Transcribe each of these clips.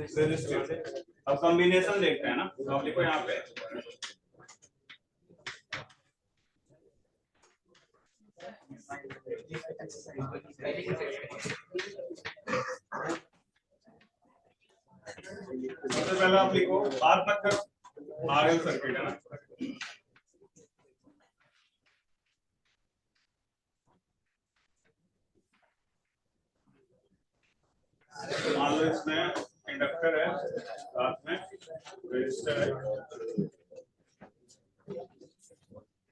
Resistive. अब combination देखते हैं ना, तो आप लिखो यहाँ पे सबसे पहले आप लिखो आर तक का आरएल सर्किट है ना, मान लो इसमें इंडक्टर है, साथ में रेजिस्टर है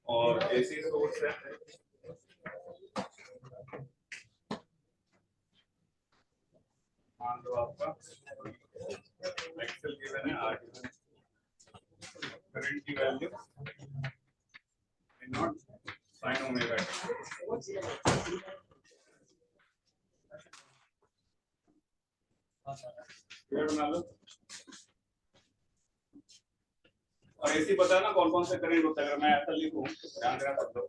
और एसी सोर्स है। मान लो आपका एक्सेल गिवन है, आर गिवन है, करंट की वैल्यू नॉट साइन ओमेगा बना लो। और एसी पता है ना कौन कौन से करंट होता है, अगर मैं ऐसा लिखूं ध्यान देना सब लोग।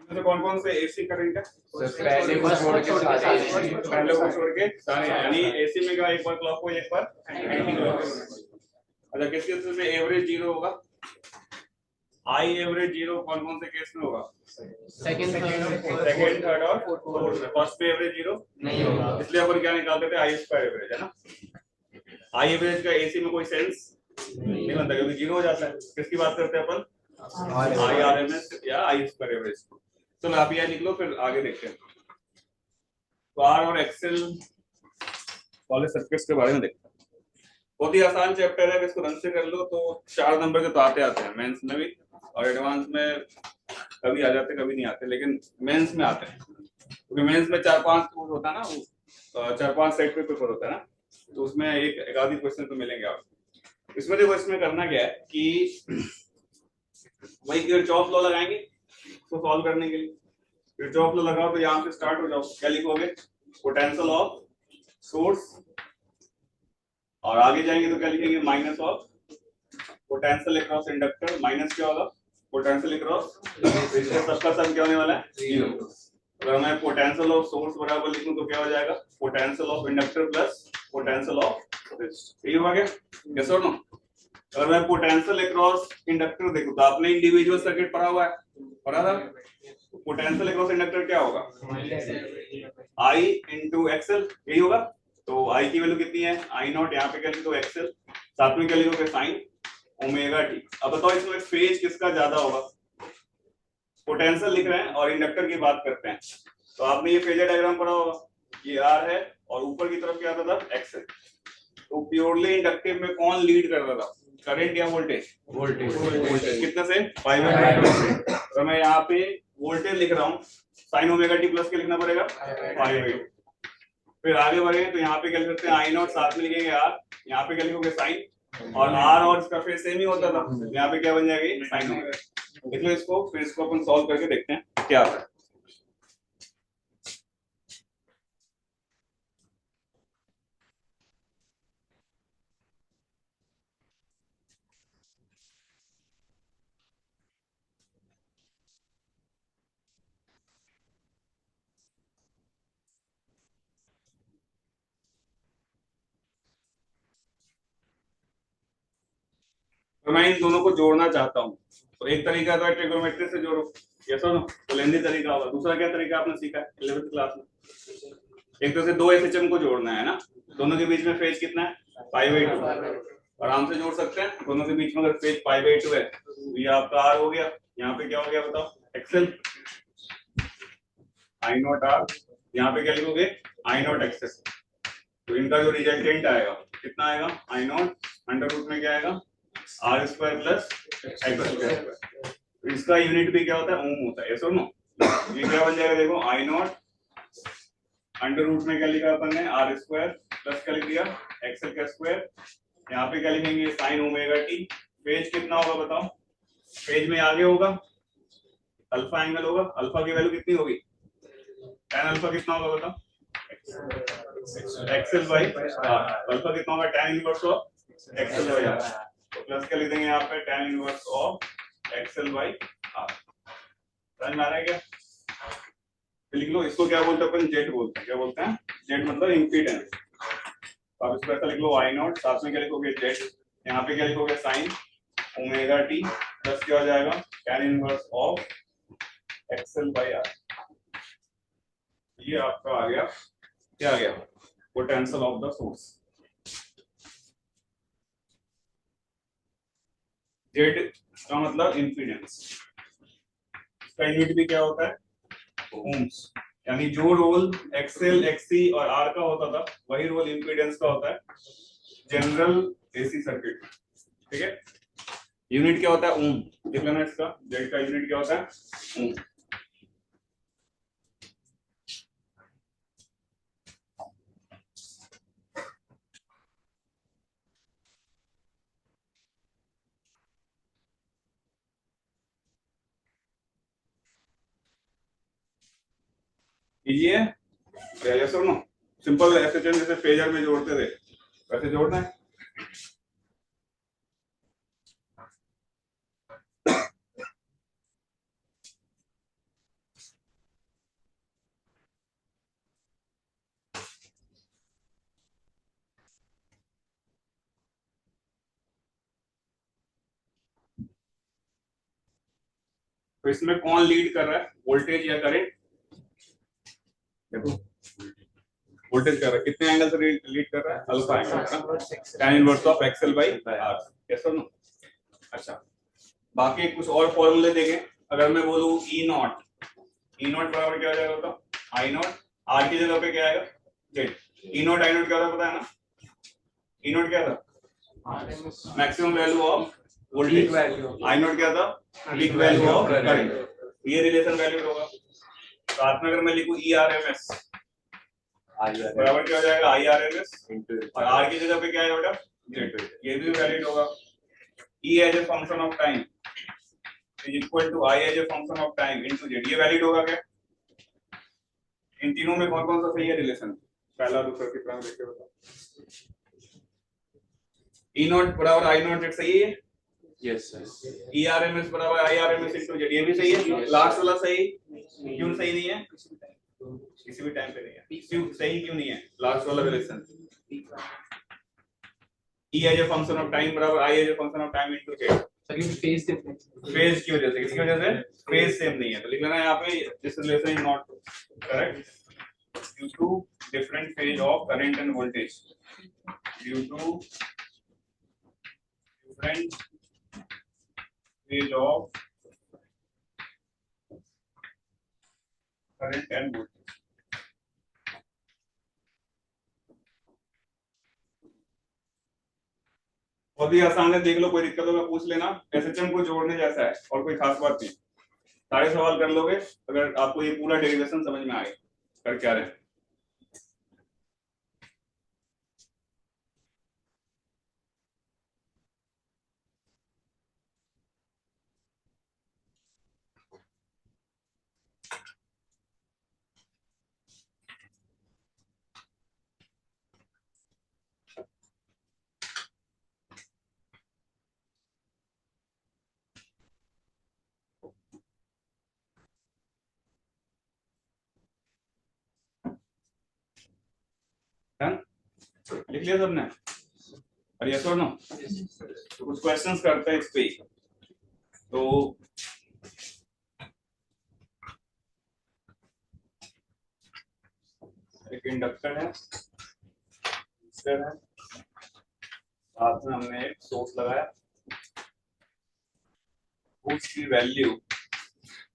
तो कौन कौन से एसी करंट है? पहले को छोड़ के सारे एसी, पहले को छोड़ के सारे, यानी एसी में का एक बार क्लॉक को एक बार एंटी क्लॉक। अच्छा किस केस में एवरेज जीरो होगा? आई एवरेज जीरो कौन कौन से केस में होगा? सेकंड थर्ड और फोर्थ में। फर्स्ट में एवरेज जीरो नहीं होगा, इसलिए अपन क्या निकालते थे, आई स्क्वायर एवरेज है ना। आई एवरेज का एसी में कोई सेंस नहीं बनता क्योंकि जीरो हो जाता है। किसकी बात करते हैं अपन? आई आरएमएस या आई स्क्वायर एवरेज। चलो आप यह निकलो, फिर आगे देखते हैं। तो आर और एक्सेल वाले सर्किट्स के बारे में देखते हैं। बहुत ही आसान चैप्टर है, इसको ढंग से कर लो तो 4 नंबर के तो आते हैं मेंस में भी, और एडवांस में कभी आ जाते कभी नहीं आते, लेकिन मेंस में आते हैं क्योंकि मेंस में 4-5 होता है ना, वो 4-5 सेट पे पेपर होता है ना, तो उसमें एक आधी क्वेश्चन तो मिलेंगे आपको। इसमें देखो, इसमें करना क्या है कि वही किरचॉफ लॉ लगाएंगे इसको सॉल्व करने के लिए। किरचॉफ लॉ लगाओ तो यहाँ से स्टार्ट हो जाओ। क्या लिखोगे? पोटेंशियल ऑफ सोर्स, और आगे जाएंगे तो क्या लिखेंगे? Minus of potential across inductor. Minus क्या होगा? पोटेंशियल अक्रॉस, इसका सबका सम क्या होने वाला है? जीरो। अगर मैं पोटेंशियल ऑफ सोर्स बराबर लिखूं तो क्या हो जाएगा? Potential of inductor plus potential of resistor. ये हो गया? यस और नो? अगर मैं पोटेंशियल अक्रॉस इंडक्टर देखूं तो आपने इंडिविजुअल सर्किट पढ़ा हुआ है, पढ़ा था? पोटेंशियल अक्रॉस इंडक्टर क्या होगा? I इंटू एक्सएल, यही होगा। तो I की वैल्यू कितनी है? I नॉट, यहाँ पे क्या लिखो? एक्सएल, साथ में क्या लिखोगे? Sign omega T. अब बताओ इसमें फेज किसका ज्यादा होगा? पोटेंशियल लिख रहे हैं और इंडक्टर की बात करते हैं, तो आपने ये फेजर डायग्राम पढ़ा होगा। ये आर है और ऊपर की तरफ क्या आता था? एक्सएल। तो प्योरली इंडक्टिव में कौन लीड कर रहा था, करंट या वोल्टेज? वोल्टेज। कितने से? 5/8। तो मैं यहाँ पे वोल्टेज लिख रहा हूँ, साइन ओमेगा टी प्लस के लिखना पड़ेगा 5/8। फिर आगे बढ़े तो यहाँ पे क्या लिख सकते हैं? आई नॉट, साथ में लिखेंगे आर, यहाँ पे क्या लिखोगे? साइन, और आर और इसका फेज सेम ही होता था, यहाँ पे क्या बन जाएगी? Sine omega. देख लो इसको, फिर इसको अपन सॉल्व करके देखते हैं क्या आता है। तो मैं इन दोनों को जोड़ना चाहता हूँ, तो एक तरीका तो ट्रिग्नोमेट्री से जोड़ो, यस और नो? तो लेंदी तरीका होगा। दूसरा क्या तरीका आपने सीखा है 11th क्लास में? एक तरह से दो एसएचएम को जोड़ना है ना, दोनों के बीच में फेज कितना है? 5/2। आराम से जोड़ सकते हैं। दोनों के बीच में अगर फेज 5/2 है तो ये आपका आर हो गया, यहाँ पे क्या हो गया बताओ? एक्सएल, आई नॉट आर, यहाँ पे क्या लिखोगे? I not XL. तो इनका जो रिजल्टेंट आएगा कितना आएगा? आई नॉट अंडर रूट में क्या आएगा? R square plus X square. इसका यूनिट भी क्या होता है? ओम होता है, यस और नो? ये क्या बन जाएगा? देखो, आई नॉट अंडर रूट में क्या लिखा अपन ने, आर स्क्वायर प्लस क्या लिख दिया, एक्सएल का स्क्वायर। यहाँ पे क्या लिखेंगे, साइन ओमेगा टी। फेज कितना होगा बताओ, फेज में आगे होगा अल्फा एंगल होगा, अल्फा की वैल्यू कितनी होगी, tan अल्फा कितना होगा बताओ, एक्सएल बाई अल्फा कितना होगा, tan inverse of XL by R. तो प्लस क्या लिख देंगे यहाँ पे, tan inverse of XL by R. समझ में आ रहा है क्या, लिख लो। इसको क्या बोलते हैं अपन, जेड बोलते हैं। क्या बोलते हैं, जेड मतलब इंपीडेंस। तो आप इसको ऐसा लिख लो, आई नॉट, साथ में क्या लिखोगे, जेड। यहाँ पे क्या लिखोगे, साइन ओमेगा टी प्लस क्या हो जाएगा, tan inverse of XL by R. ये आपका आ गया, क्या आ गया, potential of the source. Z का मतलब इंपीडेंस, इसका यूनिट भी क्या होता है, ओम्स। यानी जो रोल एक्सएल एक्ससी और आर का होता था, वही रोल इंपीडेंस का होता है जनरल एसी सर्किट। ठीक है, यूनिट क्या होता है, ओम। देख लेना इसका, जेड का यूनिट क्या होता है, ओम। कीजिए, यस और नो। सिंपल ऐसे जैसे फेजर में जोड़ते थे वैसे जोड़ना है। तो इसमें कौन लीड कर रहा है, वोल्टेज या करंट, देखो वोल्टेज कर रहा है, कितने एंगल से लीड कर रहा है, alpha angle, tan inverse of XL by R. Yes और नो। अच्छा, बाकी कुछ और फॉर्मूले देखें। अगर मैं बोलूं ई नॉट, ई नॉट बराबर क्या हो जाएगा बताओ, आई नॉट, आर की जगह पे क्या आएगा, Z. E not I not क्या होता है पता है ना, ई नॉट क्या था, maximum value of voltage, I not क्या था, पीक वैल्यू ऑफ करंट। ये रिलेशन वैल्यू होगा। साथ में अगर मैं लिखूं ई आर एम एस बराबर क्या हो जाएगा, आई आर एम एस, और आर की जगह पे क्या है बेटा, जेड। ये भी वैलिड होगा। E as a function of time is equal to I as a function of time into Z. ये वैलिड होगा क्या, इन तीनों में कौन कौन सा सही है रिलेशन, पहला दूसरा तीसरा देख के बताओ। ई नॉट बराबर आई नॉट जेड सही है, yes sir. E R M S बराबर I R M S into Z, ये भी सही है। लास्ट वाला सही क्यों सही नहीं है, किसी भी टाइम पे नहीं है, क्यों सही क्यों नहीं है लास्ट वाला relation, E as a function of time बराबर I as a function of time into Z. Phase difference, phase की वजह से, किसकी वजह से, फेज सेम नहीं है। तो लिख लेना यहाँ पे this relation is not correct due to different phase of current and voltage, due to different phase of current and voltage. बहुत ही आसान है, देख लो, कोई दिक्कत होगा पूछ लेना। एसएचएम को जोड़ने जैसा है और कोई खास बात नहीं, सारे सवाल कर लोगे अगर आपको ये पूरा डेरिवेशन समझ में आए कर क्या रहे। लिख लिया सबने, और यस और नो। तो कुछ क्वेश्चंस करते हैं इस पे। तो एक इंडक्टर है, रजिस्टर है, साथ में हमने एक सोर्स लगाया, उसकी वैल्यू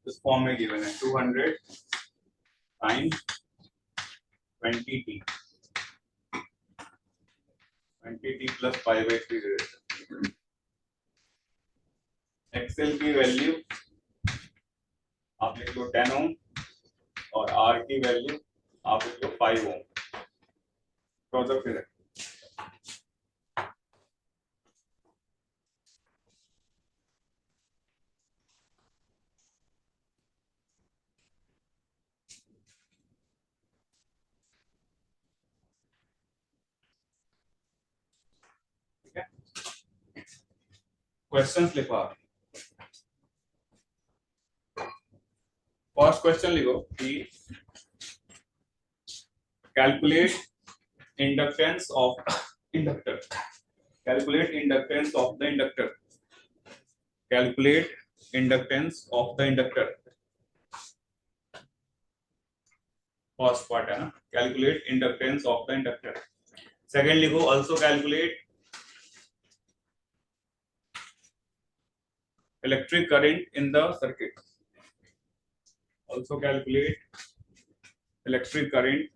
इस फॉर्म में गिवन है 200 times 20t, 20t plus pi by 3। XL की वैल्यू आप लिख लो 10 ओम और आर की वैल्यू आप लिख लो 5 ओम। Draw the figure. ठीक है, क्वेश्चंस लिखो आप। फर्स्ट क्वेश्चन लिखो कि calculate inductance of inductor. Calculate inductance of the inductor. Calculate inductance of the inductor. First part है ना, calculate inductance of the inductor. Second लिखो also calculate electric current in the circuit. Also calculate electric current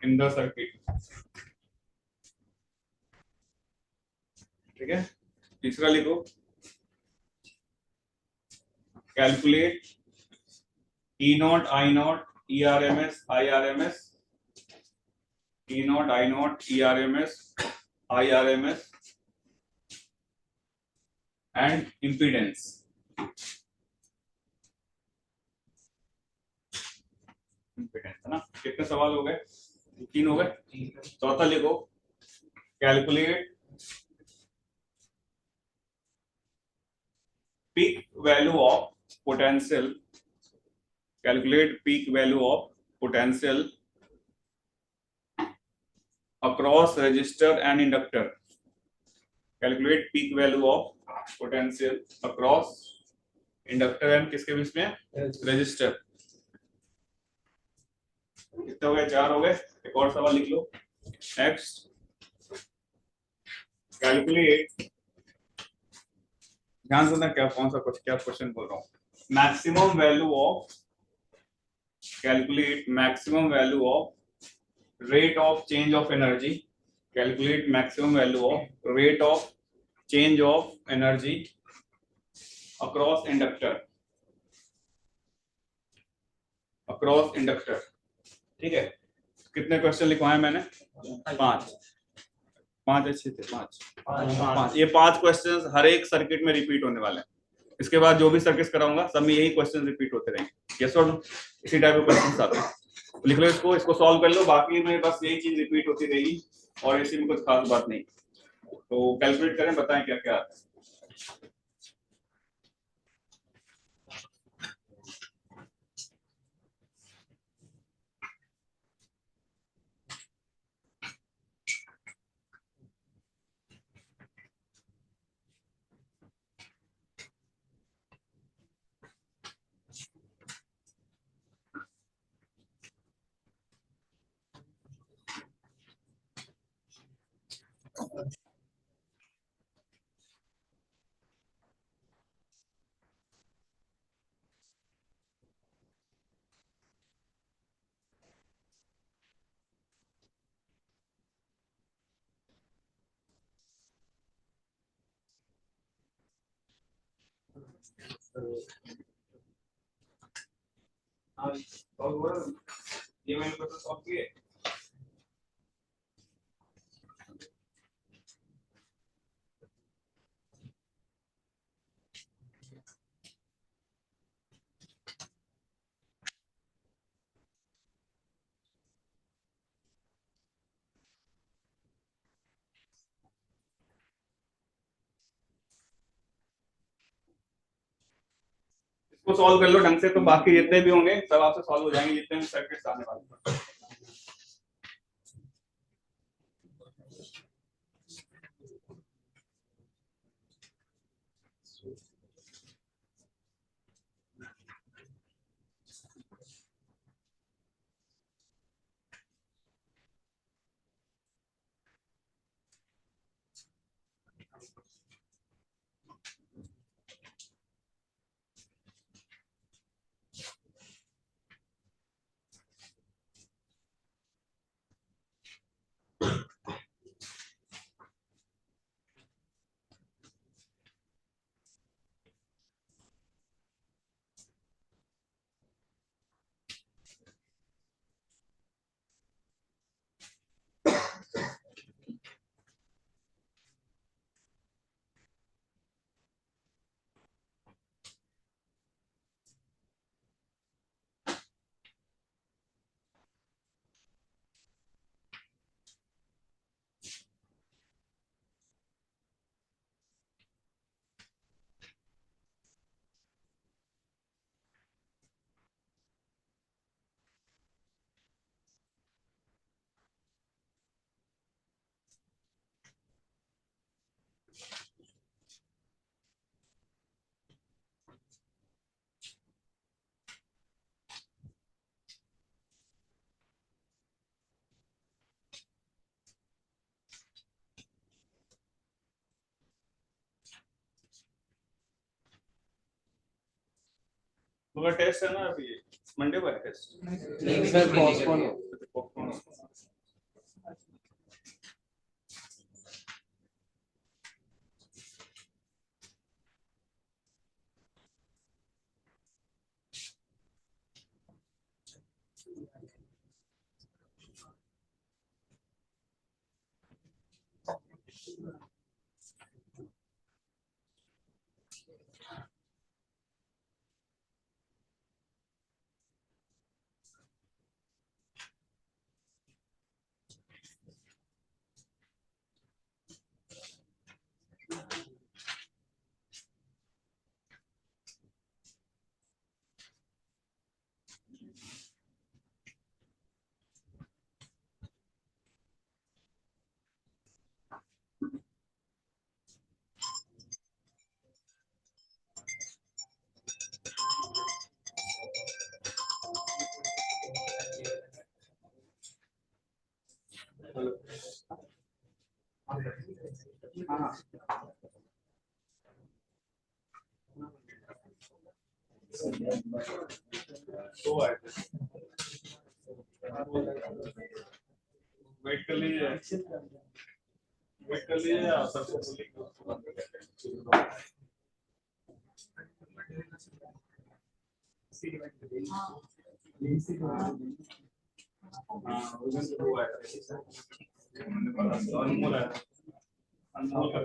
in the circuit. ठीक है, तीसरा लिखो calculate E not I not E R M S I R M S. E not I not E R M S I R M S and impedance. Impedance है ना। कितने सवाल हो गए? 3 हो गए। चौथा लिखो calculate peak value of potential. Calculate peak value of potential across resistor and inductor. Calculate peak value of potential across inductor and किसके बीच में? resistor। कितने हो गए? 4 हो गए। एक और सवाल लिख लो। नेक्स्ट कैलकुलेट, ध्यान सुनना क्या कौन सा क्या क्वेश्चन बोल रहा हूँ। Maximum value of, calculate maximum value of rate of change of energy। Calculate maximum value of rate of change of energy across inductor। across inductor। ठीक है, कितने क्वेश्चन लिखवाए मैंने? 5। 5 अच्छे थे, 5। ये 5 क्वेश्चंस हर एक सर्किट में रिपीट होने वाले हैं। इसके बाद जो भी सर्किट कराऊंगा सब में यही क्वेश्चन रिपीट होते रहेंगे। यस और नो, इसी टाइप के क्वेश्चन आते हैं। लिख लो इसको सॉल्व कर लो। बाकी में बस यही चीज रिपीट होती रहेगी और इसी में कुछ खास बात नहीं। तो कैलकुलेट करें, बताएं क्या क्या आता है। ये मैंने क्वेश्चन सॉल्व किए। इसको सॉल्व कर लो ढंग से, तो बाकी जितने भी होंगे सब आपसे सॉल्व हो जाएंगे, जितने भी सर्किट्स आने वाले हैं। तुम्हारा टेस्ट है ना अभी, मंडे को है टेस्ट। सर पोस्टपोन हो। तो आए थे, वेट कर लीजिए, वेट कर लीजिए, आप सबको अनमोल है, अनमोल का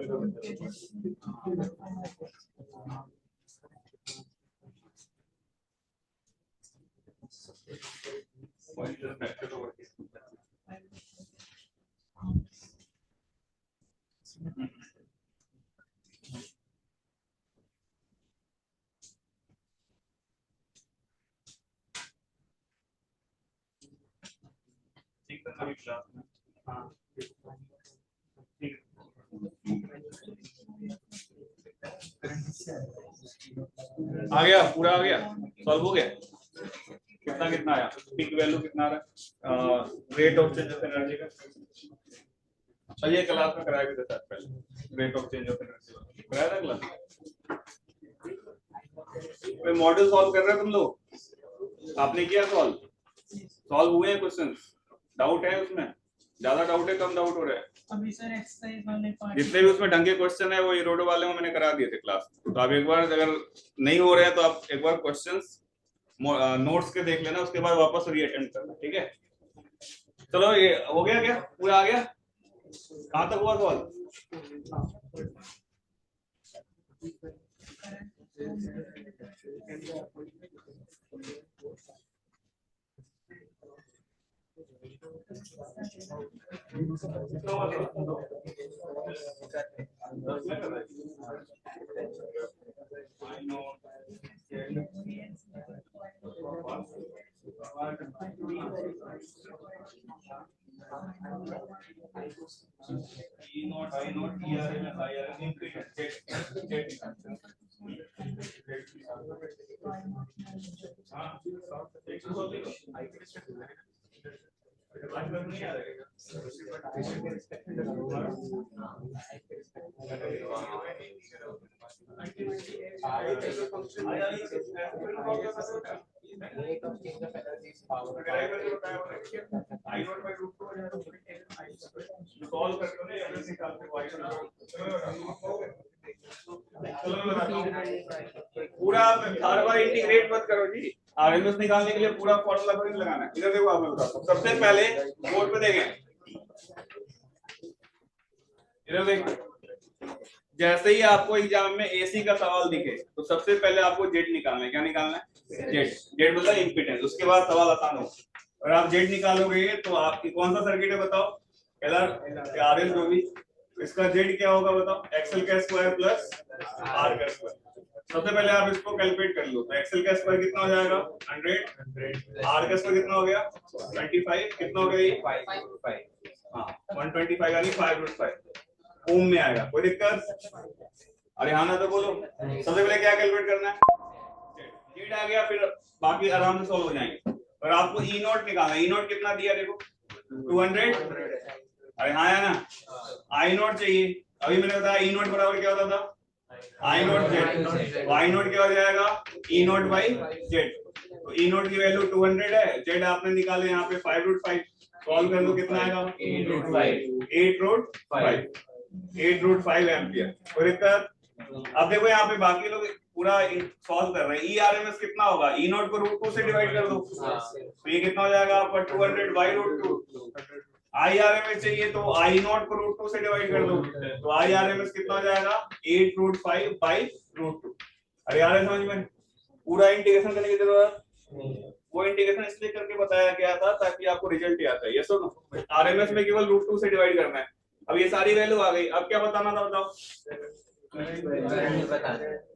ठीक है अभी क्लास में। हाँ ठीक आ गया, पूरा आ गया, सॉल्व हो गया। कितना कितना आया, पीक वैल्यू कितना आ रहा है, rate of change of energy का। अच्छा ये क्लास में कराया भी था पहले, rate of change of energy कराया था क्लास। कोई मॉडल सॉल्व कर रहे हैं तुम लोग, आपने किया सॉल्व, सॉल्व हुए हैं क्वेश्चन, डाउट है उसमें, ज्यादा डाउट है कम डाउट हो रहा है? अभी सर एक्सरसाइज वाले पार्ट जितने भी उसमें ढंगे क्वेश्चन है वो ये रोड वाले में मैंने करा दिए थे क्लास। तो आप एक बार अगर नहीं हो रहे हैं तो आप एक बार क्वेश्चंस नोट्स के देख लेना, उसके बाद वापस रीअटेम्प्ट करना, ठीक है। चलो ये हो गया, क्या पूरा आ गया, कहाँ तक हुआ सवाल? पूरा हर बार इंटीग्रेट मत करो जी, आरएमएस निकालने के लिए पूरा फॉर्मूला थोड़ी लगाना है। इधर देखो, आप मैं बताता हूं, सबसे पहले बोर्ड पे देखें, इधर देखो, जैसे ही आपको एग्जाम में एसी का सवाल दिखे तो सबसे पहले आपको जेड निकालना है। क्या निकालना है? जेड। जेड मतलब इंपीडेंस। उसके बाद सवाल आसान हो, और आप जेड निकालोगे तो आपकी कौन सा सर्किट है बताओ, एलआर आरएल जो भी, इसका जेड क्या होगा बताओ, एक्सएल का स्क्वायर प्लस आर का स्क्वायर। सबसे पहले आप इसको कैलकुलेट कर लो, तो एक्सएल का स्क्वायर कितना हो जाएगा 100, आर का स्क्वायर कितना हो गया 25, कितना हो गया ये 5, हाँ 125 यानी 5√5 ओम में आएगा। कोई दिक्कत? अरे हाँ ना तो बोलो। सबसे पहले क्या कैलकुलेट करना है, जेड आ गया, फिर बाकी आराम से सॉल्व हो जाएंगे। और आपको ई नॉट निकालना है, ई नॉट कितना दिया देखो 200, अरे हाँ है ना, आई नॉट चाहिए। अभी मैंने बताया ई नॉट बराबर क्या होता था आई नॉट जेड, तो आई नॉट क्या हो जाएगा ई नॉट बाई जेड। तो ई नॉट की वैल्यू 200 है, जेड आपने निकाले यहाँ पे 5√5, सॉल्व कर लो कितना आएगा 8√5 एम्पियर। और इसका अब देखो यहाँ पे बाकी लोग पूरा सॉल्व कर रहे हैं, ERMS कितना होगा, ई नॉट को √2 से डिवाइड कर दो, तो ये कितना हो जाएगा आपका 200 बाई √2। IRMS चाहिए तो आई नॉट को √2 से डिवाइड कर दो, तो IRMS कितना हो जाएगा 8√5 बाई √2। अरे यार समझ में पूरा इंटीग्रेशन करने की जरूरत, वो इंटीग्रेशन इसलिए करके बताया गया था ताकि आपको रिजल्ट याद है। ये सुनो आरएमएस में केवल √2 से डिवाइड करना है। अब ये सारी वैल्यू आ गई, अब क्या बताना था बताओ,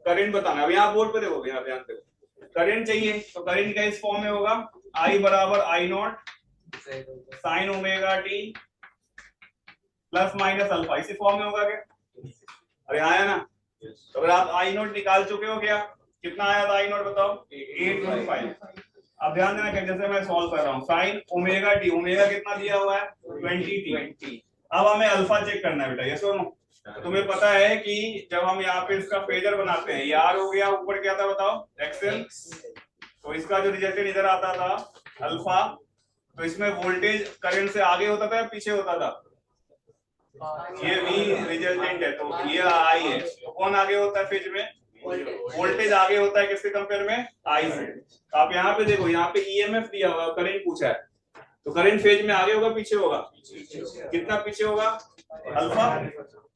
करंट बताना। अब यहाँ बोर्ड पे देखो, यहाँ ध्यान देखो, करंट चाहिए तो करंट का इस फॉर्म में होगा I बराबर I naught sine omega T plus minus alpha, इसी फॉर्म में होगा क्या? अरे आया ना, तो अगर आप आई नॉट निकाल चुके हो क्या, कितना आया था आई नॉट बताओ 8.5। अब ध्यान देना कि जैसे मैं सॉल्व कर रहा हूँ साइन ओमेगा टी, ओमेगा कितना दिया हुआ है 20t। अब हमें अल्फा चेक करना है बेटा, ये सुनो, तुम्हें पता है कि जब हम यहाँ पे इसका फेजर बनाते हैं, यार हो गया ऊपर क्या था बताओ एक्सेल, तो इसका जो रिजल्टेंट इधर आता था अल्फा, तो इसमें वोल्टेज करंट से आगे होता था या पीछे होता था? ये V रिजल्टेंट है, तो ये I है, तो कौन आगे होता है फेज में? वोल्टेज आगे होता है किसके कंपेयर में? I से। तो आप यहाँ पे देखो, यहाँ पे EMF दिया हुआ, करंट पूछा है, तो करंट फेज में आगे होगा पीछे होगा? कितना पीछे होगा? अल्फा।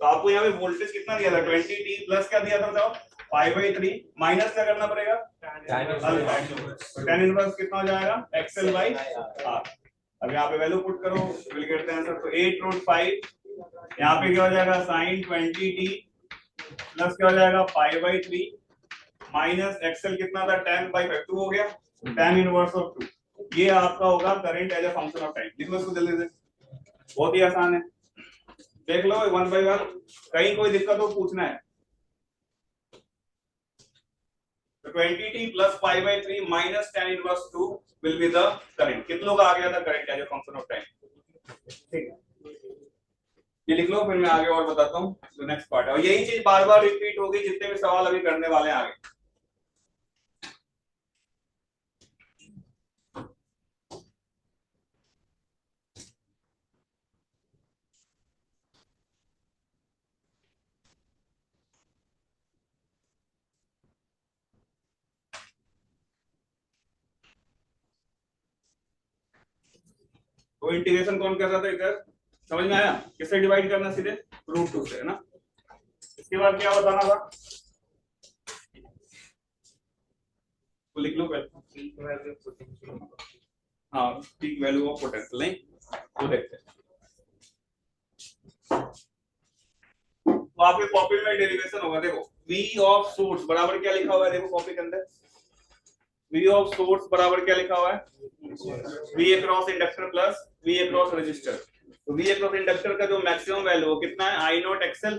तो आपको यहाँ पे वोल्टेज कितना दिया था 20t प्लस क्या दिया था बताओ 5/3, माइनस क्या करना पड़ेगा अल्फा, तो tan इनवर्स कितना हो जाएगा XL बाई R। अब यहाँ पे वैल्यू पुट करो, विल गेट द आंसर, तो 8√5, यहाँ पे क्या हो जाएगा साइन 20t प्लस क्या हो जाएगा 5/3 माइनस XL कितना था 10/2 हो गया, tan इनवर्स ऑफ 2। ये आपका होगा current as a function of time. लिखो इसको जल्दी से, बहुत ही आसान है, देख लो 1 बाय 1, कहीं कोई दिक्कत हो पूछना है। तो 20t plus 5/3 minus tan inverse 2 will be the current. कितनों का आ गया था current as a function of time? ठीक है, ये लिख लो, फिर मैं आगे और बताता हूँ जो नेक्स्ट पार्ट है, और यही चीज बार बार रिपीट होगी जितने भी सवाल अभी करने वाले हैं आगे। तो इंटीग्रेशन कौन कर रहा था इधर, समझ में आया? किससे डिवाइड करना? सीधे √2 से, है ना। इसके बाद क्या बताना था, तो लिख लो पहले, हाँ पीक वैल्यू ऑफ पोटेंशियल, नहीं वो देखते हैं। तो आपके कॉपी में डेरिवेशन होगा, देखो V ऑफ सोर्स बराबर क्या लिखा हुआ है, देखो कॉपी के अंदर V ऑफ सोर्स बराबर क्या लिखा हुआ है, V across inductor plus V across resistor. तो V अक्रॉस इंडक्टर का जो मैक्सिमम वैल्यू है कितना है I नॉट XL,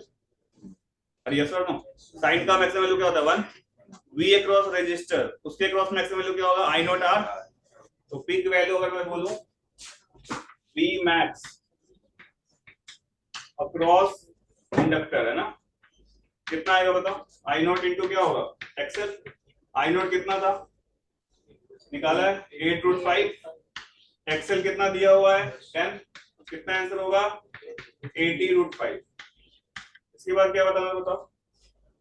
अरे यस और नो, साइन का मैक्सिमम वैल्यू क्या होता है 1, V अक्रॉस रेजिस्टर उसके अक्रॉस मैक्सिमम वैल्यू क्या होगा I नॉट R। तो पीक वैल्यू अगर मैं बोलूं V मैक्स अक्रॉस इंडक्टर, है ना, कितना आएगा बताओ, I नॉट इंटू क्या होगा XL, I नॉट कितना था निकाला है 8√5, XL कितना दिया हुआ है 10, कितना आंसर होगा 80√5। इसके बाद क्या बताना बताओ,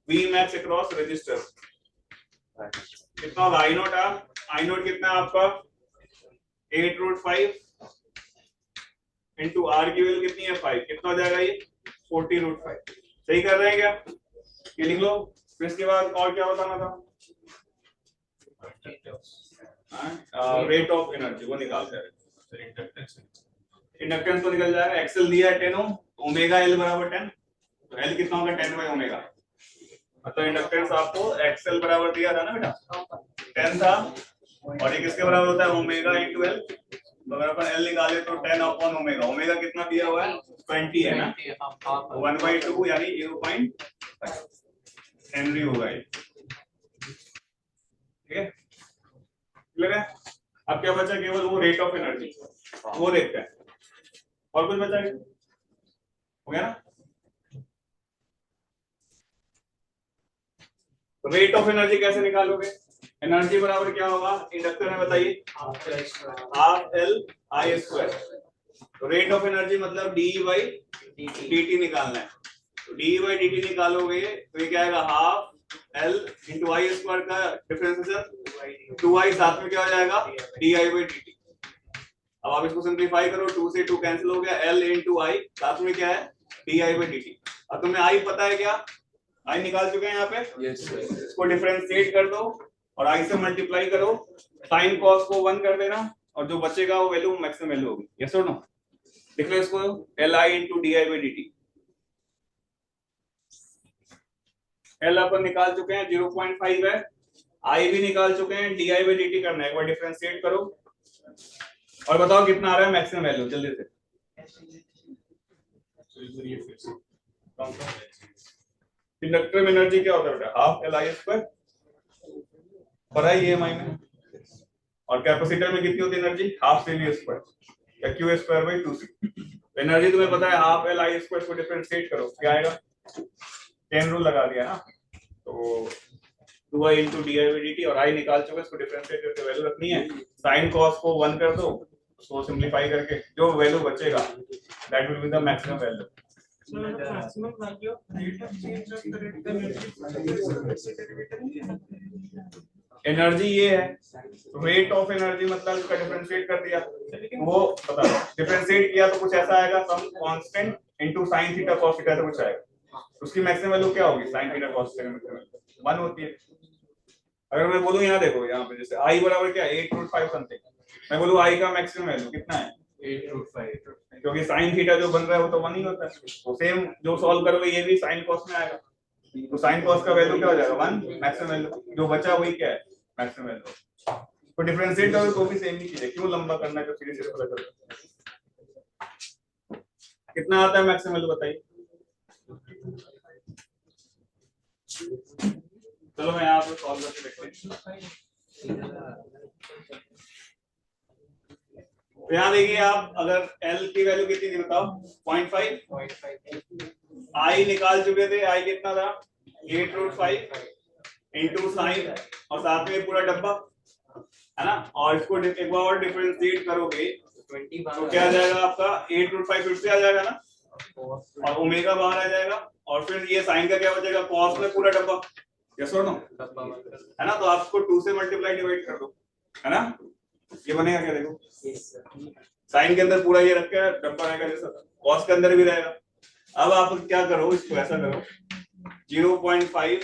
V मैक्स अक्रॉस रजिस्टर कितना होगा I not R, I not कितना है आपका 8√5 इंटू R की वैल्यू कितनी है 5, कितना हो जाएगा ये 40√5। सही कर रहे हैं क्या, ये लिख लो। फिर इसके बाद और क्या बताना था, रेट ऑफ एनर्जी वो निकालते हैं, इंडक्टेंस तो निकल जाएगा, एक्सेल दिया है 10 ओम, ओमेगा एल बराबर 10, तो एल कितना होगा 10 बाई ओमेगा, मतलब इंडक्टेंस आपको एक्सेल बराबर दिया था ना बेटा 10 था, और ये किसके बराबर होता है ओमेगा इंटू एल, तो अगर अपन एल निकाले तो 10 अपॉन ओमेगा, ओमेगा कितना दिया हुआ है 20 है ना, 1/2 यानी 0.5 हेनरी होगा ये, ठीक है क्लियर है। अब क्या बचा, केवल वो रेट ऑफ एनर्जी वो देखते हैं, और कुछ बचा क्या, हो गया ना। रेट ऑफ एनर्जी कैसे निकालोगे? एनर्जी बराबर क्या होगा इंडक्टर में बताइए, half L I square. Rate of energy मतलब डी बाई dt निकालना है, तो डी बाई dt निकालोगे तो ये क्या आएगा, हाफ एल इंटू आई स्क्वायर का डिफरेंशिएशन 2i, साथ में क्या हो जाएगा डी आई बाई dt। अब आप इसको सिंप्लीफाई करो, 2 से 2 कैंसिल हो गया, l इंटू आई, साथ में क्या है डी आई बाई dt। अब तुम्हें i पता है क्या, i निकाल चुके हैं यहाँ पे, इसको डिफरेंशिएट कर दो और i से मल्टीप्लाई करो, साइन कॉस को 1 कर देना और जो बचेगा वो वैल्यू मैक्सिमम वैल्यू होगी। यस और नो? लिख लो इसको li into D I by dt। l अपन निकाल चुके हैं 0.5 है, i भी निकाल चुके हैं, डी आई बाई dt करना है, एक बार डिफरेंशिएट करो और बताओ कितना आ रहा है मैक्सिमम वैल्यू जल्दी से। इंडक्टर में एनर्जी क्या होता है बेटा, हाफ एल आई स्क्वायर, पता है ये माइनस, और कैपेसिटर में कितनी होती है energy, half C V square या Q square by 2c। Energy तुम्हें पता है हाफ एल आई स्क्वायर, को डिफरेंशिएट करो क्या आएगा, चेन रूल लगा दिया ना, तो 2i into D I by dt और i निकाल चुके, इसको डिफरेंशिएट करके वैल्यू रखनी है, साइन कॉस को 1 कर दो, उसको सिंप्लीफाई करके जो वैल्यू बचेगा that will be the maximum value. So the maximum value of rate of change of the rate energy. Energy ये है, रेट ऑफ एनर्जी मतलब इसका डिफरेंशिएट कर दिया, वो पता है डिफरेंशिएट किया तो कुछ ऐसा आएगा, some constant into sin theta cos theta, तो कुछ आएगा, उसकी मैक्सिमम वैल्यू क्या होगी, sin थीटा cos थीटा की मैक्सिमम वैल्यू 1 होती है। अगर मैं बोलूं यहाँ देखो, यहाँ पे जैसे i बराबर क्या है 8√5 समथिंग, मैं बोलूं i का मैक्सिमम वैल्यू कितना है 8/5, क्योंकि sin थीटा जो बन रहा है वो तो 1 ही होता है, तो सेम जो सॉल्व करोगे ये भी sin cos में आएगा, तो sin cos का वैल्यू क्या हो जाएगा 1 मैक्सिमम वैल्यू, जो बचा वही क्या है मैक्सिमम वैल्यू। तो डिफरेंशिएट करो तो भी सेम ही चीज है, क्यों लंबा करना है जब सीधे सीधे पता चलता है। कितना आता है मैक्सिमम वैल्यू बताइए, चलो मैं यहाँ पे सॉल्व करके देखते हैं। तो यहाँ देखिए आप, अगर L की वैल्यू कितनी थी बताओ 0.5, I निकाल चुके थे, I कितना था 8√5 इंटू साइन और साथ में पूरा डब्बा है ना, और इसको एक बार और डिफरेंशिएट करोगे तो क्या आ जाएगा आपका 8√5 फिर से आ जाएगा ना, और ओमेगा बाहर आ जाएगा, और फिर ये साइन का क्या बचेगा, कॉस में पूरा डब्बा, यस और नो है ना, तो आप इसको 2 से मल्टीप्लाई डिवाइड कर दो है ना, ये बनेगा क्या देखो, साइन के अंदर पूरा ये रख के डब्बा रहेगा जैसा, कॉस के अंदर भी रहेगा। अब आप क्या करो, इसको ऐसा करो 0.5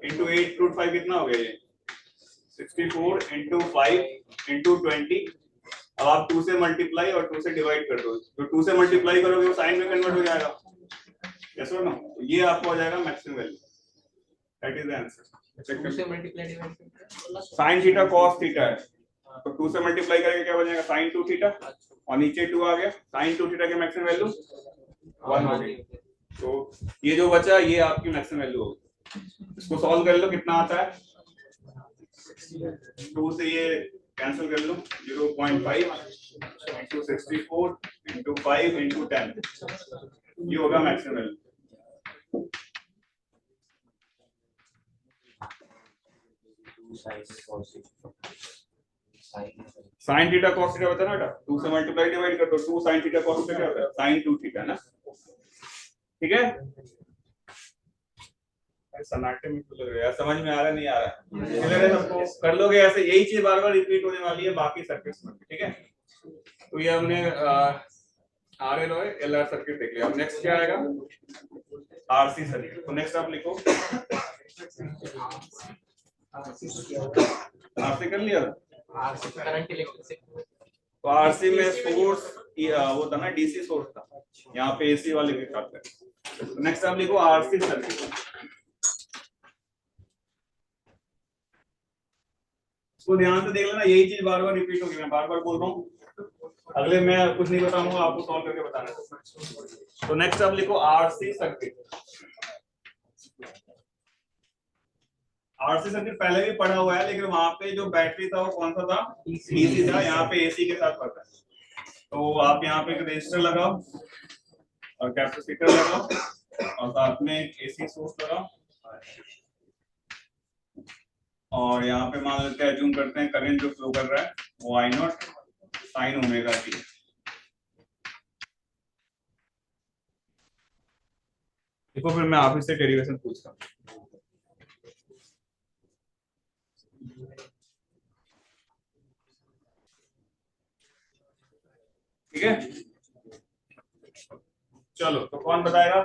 इंटू 8√5 कितना हो गया ये 64 इंटू 5 इंटू 20। अब आप 2 से मल्टीप्लाई और 2 से डिवाइड कर दो, तो 2 से मल्टीप्लाई करोगे वो साइन में कन्वर्ट हो जाएगा, यस और नो, ये आपको हो जाएगा maximum value, that is the answer. 2 से मल्टीप्लाई डिवाइड करके साइन थीटा कॉस थीटा है, तो 2 से मल्टीप्लाई करके क्या बनेगा sin 2 थीटा, और नीचे 2 आ गया, sin 2 थीटा की मैक्सिमम वैल्यू 1 हो गई, तो ये जो बचा ये आपकी मैक्सिमम वैल्यू होगी। इसको सॉल्व कर लो, कितना आता है 2 से ये कैंसिल कर लो, 0.5 इंटू 64 इंटू 5 इंटू 10, ये होगा maximum value. Sine theta cos theta होता है ना बेटा, 2 से मल्टीप्लाई डिवाइड कर दो, 2 साइन थीटा कॉस थीटा क्या होता है sin 2 थीटा ना, ठीक है। सन्नाटे में तो लग रहा है, समझ में आ रहा नहीं आ रहा, क्लियर है सबको, कर लोगे ऐसे, यही चीज बार बार रिपीट होने वाली है बाकी सर्किट्स में, ठीक है। तो ये हमने RL और LR सर्किट देख लिया, अब नेक्स्ट क्या आएगा RC सर्किट, तो नेक्स्ट आप लिखो RC कर लिया, करंट इलेक्ट्रिसिटी, तो आरसी में सोर्स वो था ना डीसी सोर्स था, यहाँ पे एसी वाले के साथ है। नेक्स्ट आप लिखो आरसी सर्किट, इसको ध्यान से देख लेना, यही चीज बार बार रिपीट होगी, मैं बार बार बोल रहा हूँ, अगले मैं कुछ नहीं बताऊंगा आपको सॉल्व करके बताना। तो नेक्स्ट आप लिखो आरसी सर्किट। आरसी सर्किट पहले भी पढ़ा हुआ है, लेकिन वहां पे जो बैटरी था वो कौन सा था, डीसी था, यहाँ पे एसी के साथ पढ़ता है। तो आप यहाँ पे एक रेजिस्टर लगाओ और कैपेसिटर लगाओ और साथ में एक एसी सोर्स लगाओ, और यहाँ पे मान लेते हैं, एज्यूम करते हैं करंट जो फ्लो कर रहा है वो आई नॉट साइन ओमेगा टी। देखो फिर मैं आप इससे डेरिवेशन पूछता हूँ। ठीक है, चलो तो कौन बताएगा,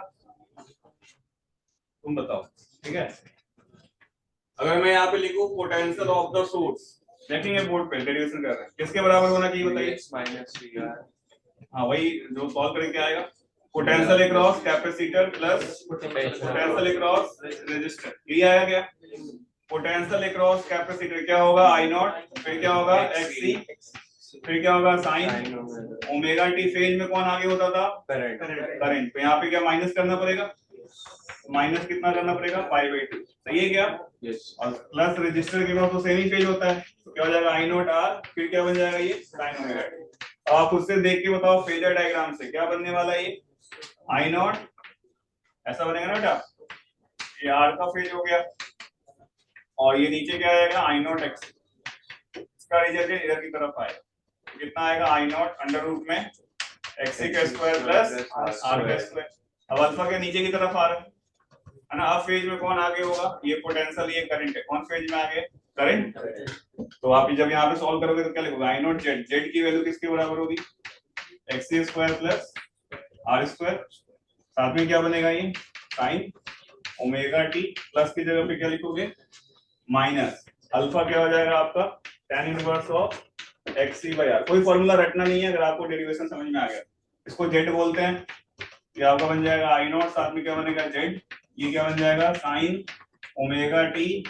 तुम बताओ। ठीक है, अगर मैं यहाँ पे लिखूं पोटेंशियल ऑफ द सोर्स, देखेंगे बोर्ड पे डेरिवेशन कर रहे हैं, किसके बराबर होना चाहिए बताइए। Minus V R. हाँ वही जो सॉल्व करेंगे क्या आएगा, potential across capacitor plus potential across resistor, ये आया क्या। पोटेंशियल अक्रॉस कैपेसिटर क्या होगा आई नॉट, फिर क्या होगा एक्सी, फिर क्या होगा साइन ओमेगा टी। फेज में कौन आगे होता था, करंट। तो यहाँ पे क्या माइनस करना पड़ेगा, माइनस कितना करना पड़ेगा, पाई बाई 2, सही है क्या। और प्लस रजिस्टर के पास तो सेम ही फेज होता है, तो क्या हो जाएगा आई नॉट आर, फिर क्या बन जाएगा ये साइन ओमेगा टी। अब आप उससे देख के बताओ फेजर डायग्राम से क्या बनने वाला है, ये आई नॉट ऐसा बनेगा ना बेटा, ये आर का फेज हो गया, और ये नीचे क्या आएगा आई नॉट एक्स, इसका रिजल्ट इधर की तरफ आएगा, कितना आएगा आई नॉट अंडर रूट में एक्स का स्क्वायर प्लस आर का स्क्वायर। अब अल्फा के नीचे की तरफ आ रहा है ना। अब फेज में कौन आगे होगा, ये पोटेंशियल ये करंट है, कौन फेज में आगे, करंट। तो आप जब यहाँ पे सॉल्व करोगे तो क्या लिखोगे, आई नॉट जेड, जेड की वैल्यू किसके बराबर होगी, X square plus R square, साथ में क्या बनेगा ये साइन ओमेगा टी, प्लस की जगह पे क्या लिखोगे माइनस अल्फा, क्या हो जाएगा आपका tan inverse of X C by R. कोई फॉर्मूला रटना नहीं है, अगर आपको डेरिवेशन समझ में आ गया, इसको जेड बोलते हैं, ये आपका बन जाएगा आई नॉट, साथ में क्या बनेगा जेड, ये क्या बन जाएगा sine omega T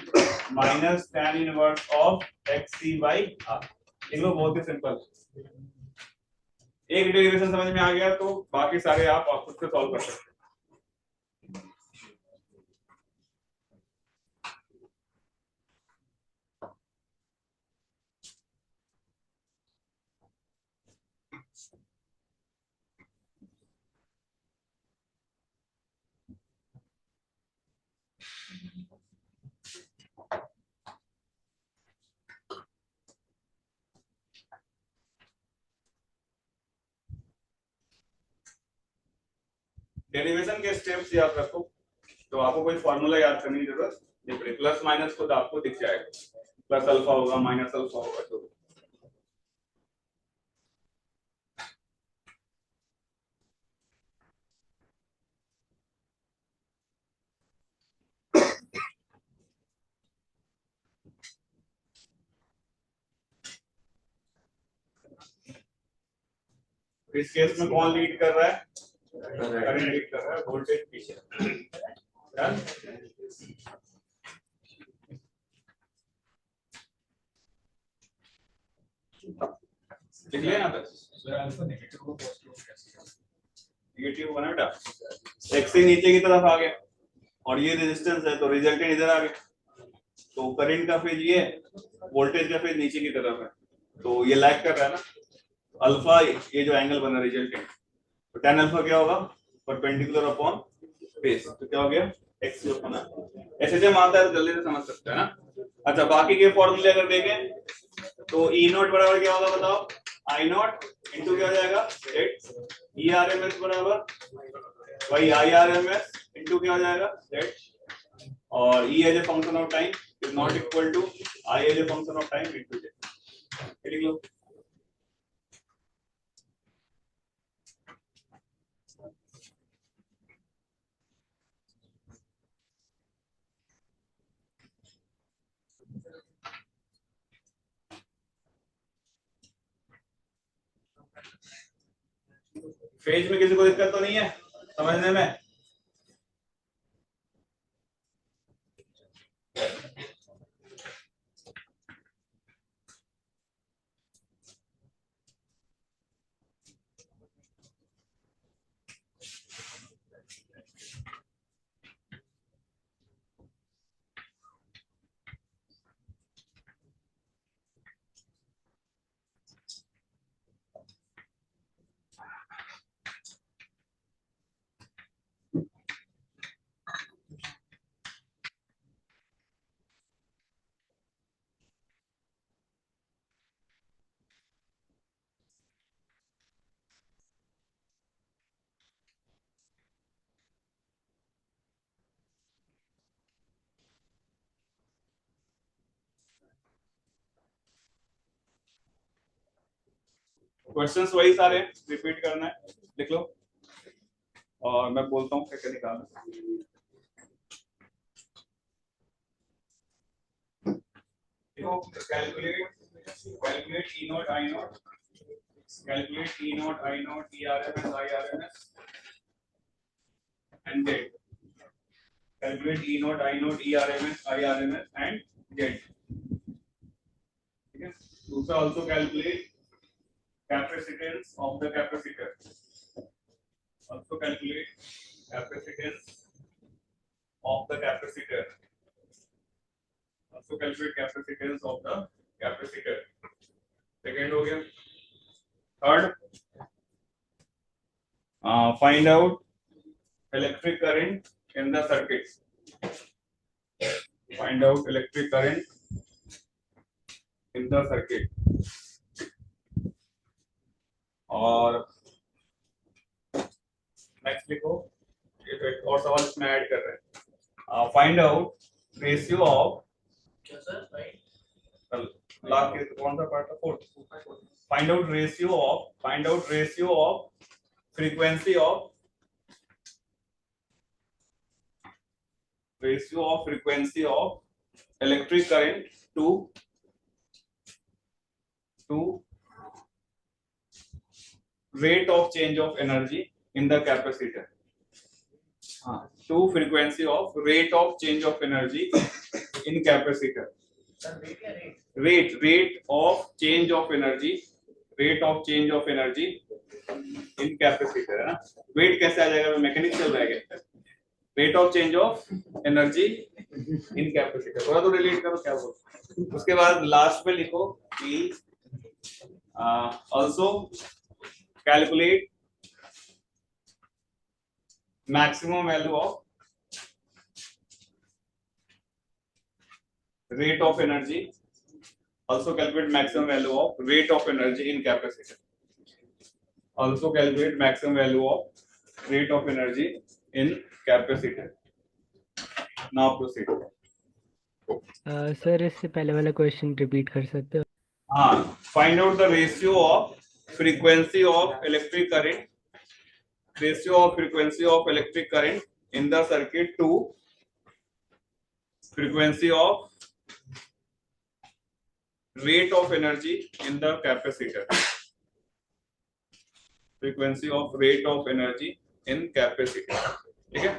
minus tan inverse of X C by R. देख लो बहुत ही सिंपल, एक डेरिवेशन समझ में आ गया तो बाकी सारे आप खुद से सॉल्व कर सकते हैं। डेरिवेशन के स्टेप्स याद रखो, तो आपको कोई फॉर्मूला याद करने की जरूरत नहीं पड़ेगी, प्लस माइनस खुद आपको दिख जाएगा, प्लस अल्फा होगा माइनस अल्फा होगा तो। इस केस में कौन लीड कर रहा है, करंट लीड कर रहा है, वोल्टेज पीछे। डन, लिख लिया यहाँ पे, नेगेटिव बना बेटा, एक्स से नीचे की तरफ आ गया और ये रेजिस्टेंस है तो रिजल्टेंट इधर आ गया, तो करंट का फेज ये है, वोल्टेज का फेज नीचे की तरफ है, तो ये लैग कर रहा है ना, अल्फा ये जो एंगल बना रिजल्टेंट, तो tan अल्फा क्या होगा परपेंडिकुलर अपॉन फेज, तो क्या हो गया एक्स जो होना, ऐसे जब आता है तो जल्दी से समझ सकते हैं ना। अच्छा बाकी के फॉर्मूले अगर देखें तो ई नॉट बराबर क्या होगा बताओ, आई नॉट इंटू क्या हो जाएगा Z, E R M S बराबर वही I R M S into क्या हो जाएगा जेड, और E as a function of time is not equal to I as a function of time into Z. लिख लो, फेज में किसी को दिक्कत तो नहीं है समझने में। क्वेश्चंस वही सारे रिपीट करना है, लिख लो और मैं बोलता हूँ क्या क्या निकालना। देखो calculate E not I not, calculate E naught, I naught, ERMS, IRMS, and Z. Calculate E naught, I naught, ERMS, IRMS, and Z. ठीक है। दूसरा also calculate capacitance of the capacitor. Also calculate capacitance of the capacitor. Also calculate capacitance of the capacitor. Second हो गया। Third, find out electric current in the circuit. Find out electric current in the circuit. और next लिखो, ये तो और सवाल इसमें add कर रहे हैं। फाइंड आउट रेशियो ऑफ, क्या सर? लास्ट के कौन सा पार्ट है? Fourth. Find out ratio of frequency of electric current to rate of change of energy in the capacitor. To frequency of rate of change of energy in capacitor. Rate of change of energy in capacitor है ना। Wait कैसे आ जाएगा? Mechanics चल रहा है क्या? Rate of change of energy in capacitor, थोड़ा तो रिलेट करो क्या बोल। उसके बाद लास्ट में लिखो कि also calculate maximum value of rate of energy. Also calculate maximum value of rate of energy in capacitor. Also calculate maximum value of rate of energy in capacitor. Now proceed. Sir इससे पहले वाला question repeat कर सकते हो? हाँ, find out the ratio of frequency of electric current. Ratio of frequency of electric current in the circuit to frequency of rate of energy in the capacitor. Frequency of rate of energy in capacitor. ठीक है,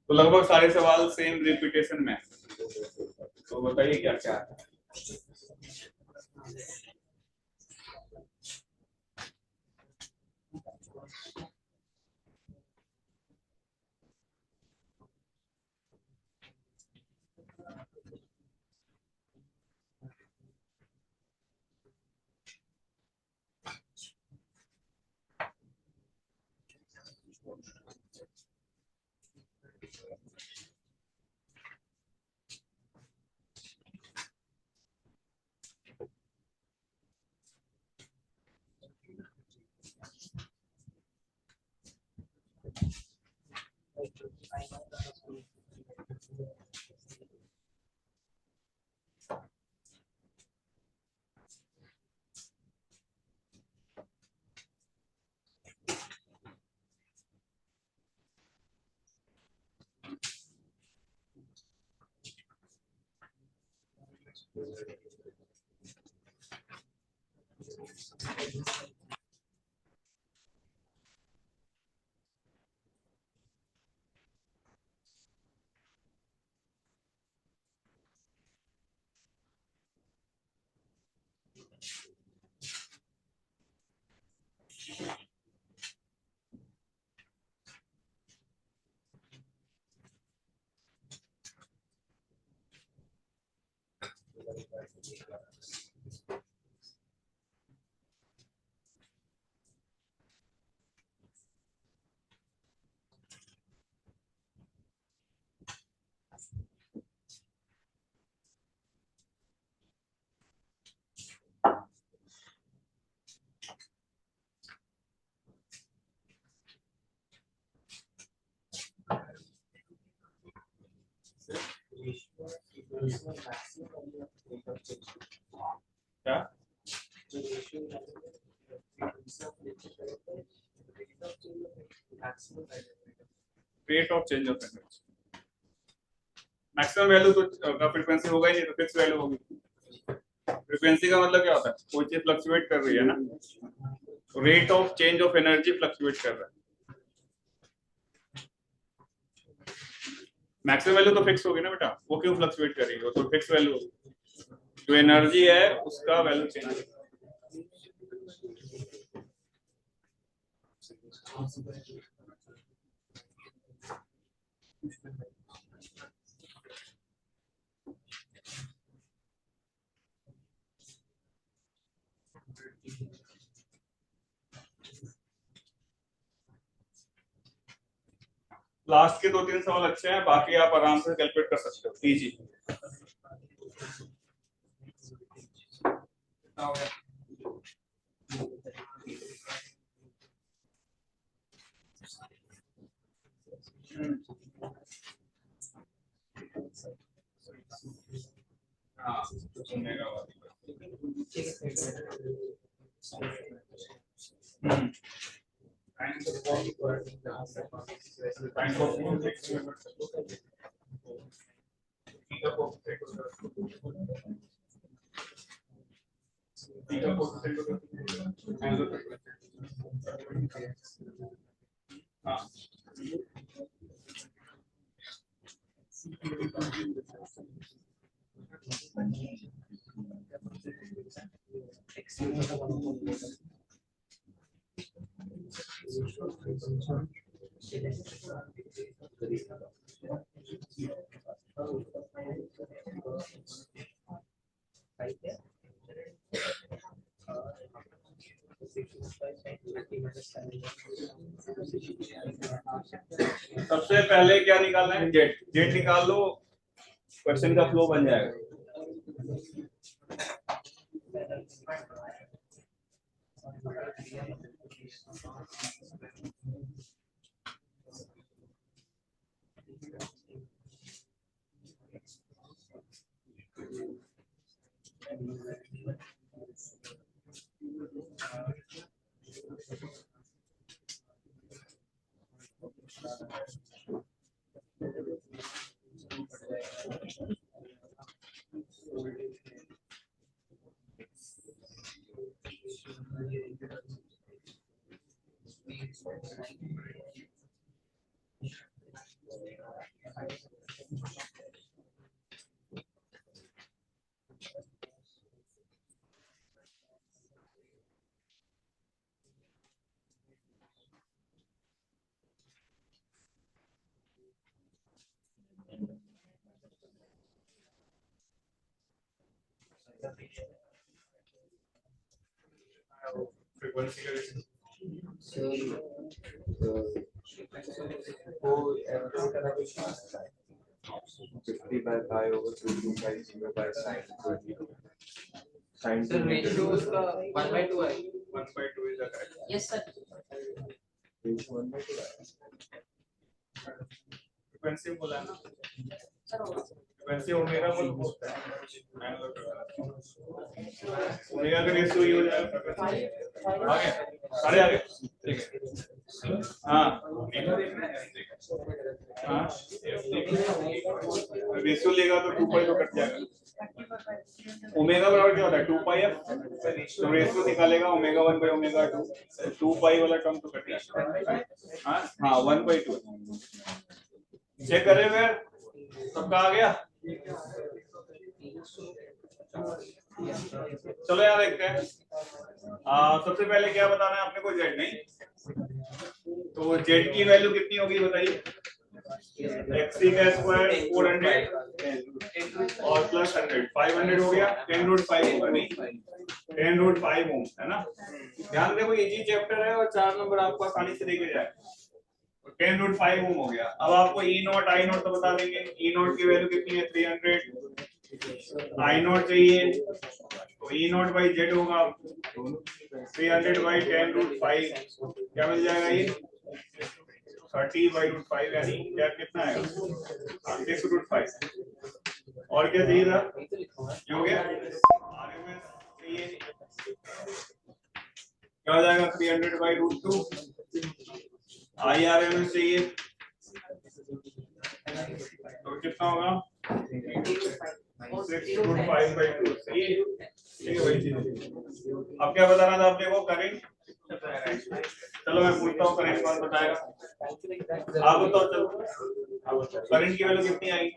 तो लगभग सारे सवाल same repetition में, तो बताइए क्या क्या है। क्या rate of change of energy, maximum value तो का फ्रीक्वेंसी होगा ही नहीं, तो फिक्स वैल्यू होगी। फ्रीक्वेंसी का मतलब क्या होता है, कोई चीज फ्लक्चुएट कर रही है ना, rate of change of energy fluctuate कर रहा है। मैक्सिमम वैल्यू तो फिक्स होगी ना बेटा, वो क्यों फ्लक्चुएट करेगी, वो तो फिक्स वैल्यू होगी। जो एनर्जी है उसका वैल्यू चेंज होगा। लास्ट के 2-3 सवाल अच्छे हैं, बाकी आप आराम से कैलकुलेट कर सकते हो, इजी। हाँ, सुनेगा वाली। सबसे पहले क्या निकालना है, जेट। जेट निकाल लो, क्वेश्चन का फ्लो बन जाएगा। फ्रीक्वेंसी का रेशियो सर रेशियो उसका 1/2 है। 1/2 is the correct. Yes sir. Frequency बोला है ना, फ्रीक्वेंसी ओमेगा को बोलते हैं, ओमेगा का रेशियो ये हो जाएगा। आगे सारे आगे, ठीक है। हाँ हाँ, रेशियो लेगा तो 2 पाई तो कट जाएगा। ओमेगा बराबर क्या होता है, 2 पाई एफ। तो रेशियो निकालेगा ओमेगा 1/ओमेगा 2, 2 पाई वाला टर्म तो कट जाएगा। हाँ 1/2 चेक करें फिर, सबका आ गया। चलो यार देखते हैं। सबसे पहले क्या बताना है आपने को, जेड नहीं, तो जेड की वैल्यू कितनी होगी बताइए। एक्स का स्क्वायर 400 और प्लस 100, 500 हो गया। 10√5 होगा नहीं, 10√5 ओम है ना। ध्यान देखो इजी चैप्टर है और 4 नंबर आपको आसानी से देके जाए। 10√5 ओम हो गया। अब आपको ई नॉट आई नॉट तो बता देंगे। ई नॉट की वैल्यू कितनी है 300, आई नॉट चाहिए तो ई नॉट बाई जेड होगा 300/10√5, क्या मिल जाएगा ये 30/√5, यानी क्या कितना आएगा 6√5। और क्या चाहिए था, ये हो गया आरएमएस चाहिए। क्या हो जाएगा 300/√2 IRMS चाहिए तो कितना होगा 6√5/2 सही है वही चीज। अब क्या बताना था आपने को करंट। चलो मैं पूछता हूँ करंट कौन बताएगा आप बताओ। चलो करंट की वैल्यू कितनी आएगी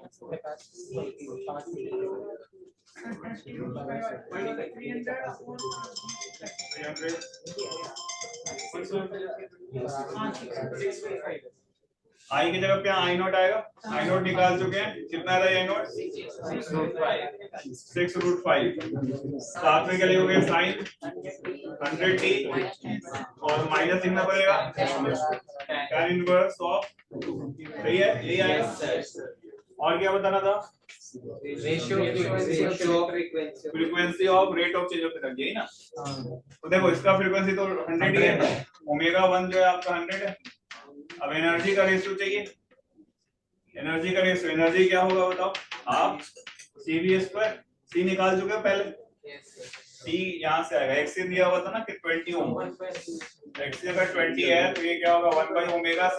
आई की जगह पे आई नोट आएगा। आई नोट निकाल चुके हैं कितना आ रहा है आई नोट 6√5 साथ में क्या लिखोगे साइन 100t और माइनस लिखना पड़ेगा tan इनवर्स ऑफ सही है यही आएगा। और क्या बताना था frequency of rate of change of energy यही ना। तो देखो इसका फ्रीक्वेंसी तो 100 ही है ओमेगा 1 जो है आपका 100 है। अब एनर्जी का रेशियो चाहिए। एनर्जी का रेशियो एनर्जी क्या होगा बताओ आप CV²। सी निकाल चुके हो पहले सी यहाँ से आएगा एक्स से दिया हुआ था ना कि 20 ओम एक्स अगर 20 है तो ये क्या होगा 1/ωc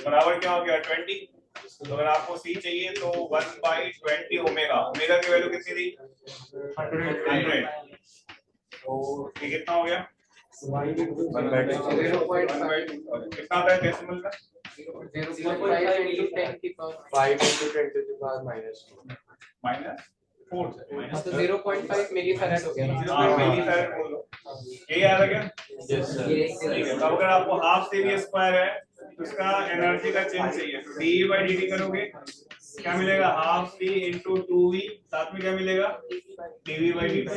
बराबर क्या हो गया 20। तो अगर आपको सी चाहिए तो 1/20 ओमेगा ओमेगा की वैल्यू कितनी थी 100 तो ये कितना हो गया 1/2 कितना आता है डेसिमल का 0.5 तो 0.5 मिलीफैरेड हो गया ना। मिलीफैरेड बोलो यही आ रहा क्या यस सर। ठीक है। तो अगर आपको हाफ CV² है तो इसका एनर्जी का चेंज चाहिए तो dE/dt करोगे क्या मिलेगा हाफ C into 2V साथ में क्या मिलेगा dV/dt।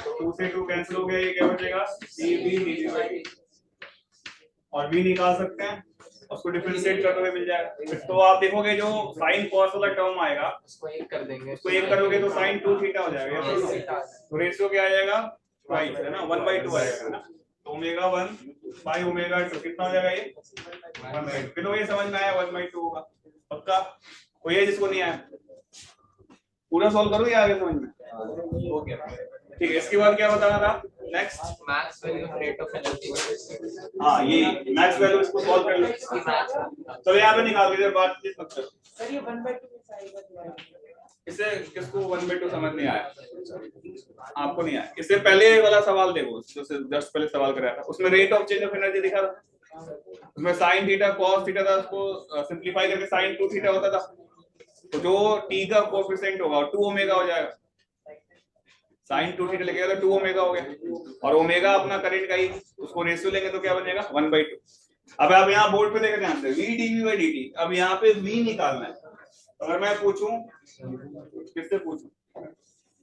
तो 2 से 2 कैंसिल हो गया ये क्या बचेगा dV dV/dt और V निकाल सकते हैं उसको डिफरेंशिएट करते हुए मिल जाएगा। तो आप देखोगे जो sin cos वाला टर्म आएगा उसको एक कर देंगे उसको एक करोगे तो sin 2θ हो जाएगा। तो रेशियो क्या आ जाएगा ट्वाइस है ना 1/2 आएगा ना। तो ω1/ω2 कितना हो जाएगा ये 1/2। फिर तो ये समझ में आया 1/2 होगा पक्का। कोई है जिसको नहीं आया पूरा सॉल्व करो या आगे समझ में हो गया ठीक है। इसके बाद क्या बताना था next max value of rate of energy. हाँ ये मैक्स वैल्यू इसको सॉल्व कर लो। चलो यहाँ पे निकाल के बातचीत मत करो सर ये 1/2 इसे किसको 1/2 समझ नहीं आया आपको नहीं आया। इससे पहले वाला सवाल देखो जो जस्ट पहले सवाल कराया था उसमें rate of change of energy दिखा था उसमें sin θ cos θ था उसको सिंपलीफाई करके sin 2θ होता था। तो जो t का कोएफिशिएंट होगा 2 ओमेगा हो जाएगा sin 2θ लगेगा तो 2 ओमेगा हो गया और ओमेगा अपना करंट का ही उसको रेशियो लेंगे तो क्या बनेगा 1/2। अब आप यहाँ बोर्ड पे देखो ध्यान से v dV/dt। अब यहाँ पे v निकालना है। अगर मैं पूछूं किससे पूछूं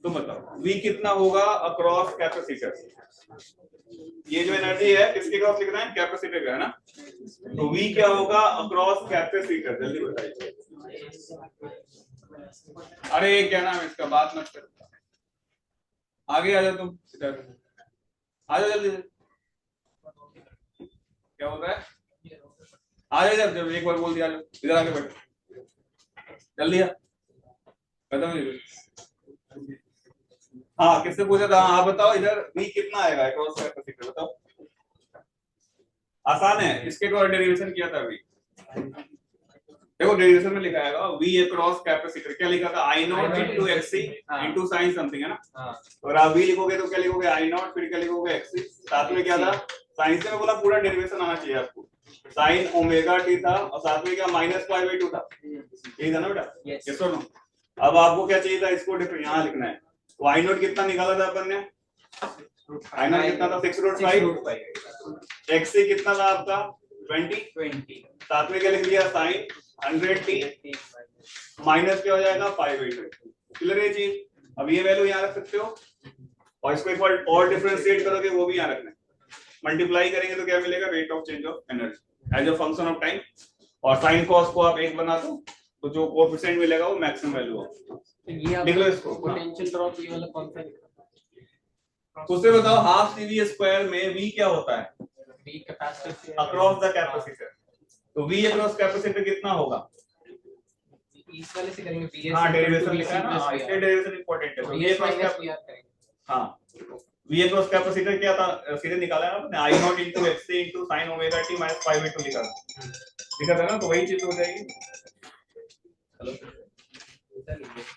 तुम बताओ v कितना होगा अक्रॉस कैपेसिटर। ये जो एनर्जी है किसके क्रॉस लिख रहे हैं कैपेसिटर का है ना। तो v क्या होगा अक्रॉस कैपेसिटर जल्दी बताइए। अरे क्या नाम है इसका बात मत करो आगे आ जाओ तुम इधर आ जाओ जल्दी से। क्या होता है आ जाओ जब एक बार बोल दिया इधर आके बैठो जल्दी आ खत्म। हाँ किससे पूछा था आप बताओ इधर v कितना आएगा क्रॉस कैपेसिटर बताओ। आसान है इसके द्वारा डेरिवेशन किया था अभी देखो डेरिवेशन में लिखा है v अक्रॉस कैपेसिटर क्या लिखा था I0 into xc into sin something है ना। तो अगर आप v लिखोगे तो क्या लिखोगे I0 फिर क्या लिखोगे xc साथ में क्या था साइन से मैं बोला पूरा डेरिवेशन आना चाहिए आपको sin ωt था और साथ में क्या -π/2 था यही था ना बेटा यस और नो। अब आपको क्या चाहिए था इसको यहाँ लिखना है। तो I0 कितना निकाला था अपन ने I0 कितना था 6√5 xc कितना था आपका 20 साथ में क्या लिख लिया sin 100t माइनस क्या हो जाएगा π/2 क्लियर है चीज। अब ये वैल्यू यहाँ रख सकते हो और इसको एक बार और डिफरेंशिएट करोगे वो भी यहाँ रखना है। मल्टीप्लाई करेंगे तो क्या मिलेगा rate of change of energy as a function of time और साइन कॉस को आप एक बना दो तो जो कोएफिशिएंट मिलेगा वो मैक्सिमम वैल्यू होगा। ये लिख लो इसको पोटेंशियल ड्रॉप ये वाला कौन सा है? उससे बताओ हाफ CV² में v क्या होता है V capacitor across the capacitor. तो v अक्रॉस कैपेसिटर कितना होगा इस वाले से करेंगे हाँ डेरिवेशन लिखा है ना इसलिए डेरिवेशन इंपॉर्टेंट है। तो v अक्रॉस करेंगे हाँ वी अक्रॉस कैपेसिटर क्या था, सीधे निकाला है ना आपने, I naught into X C into sine omega T minus 5/2 लिखा था ना, तो वही चीज हो जाएगी। हेलो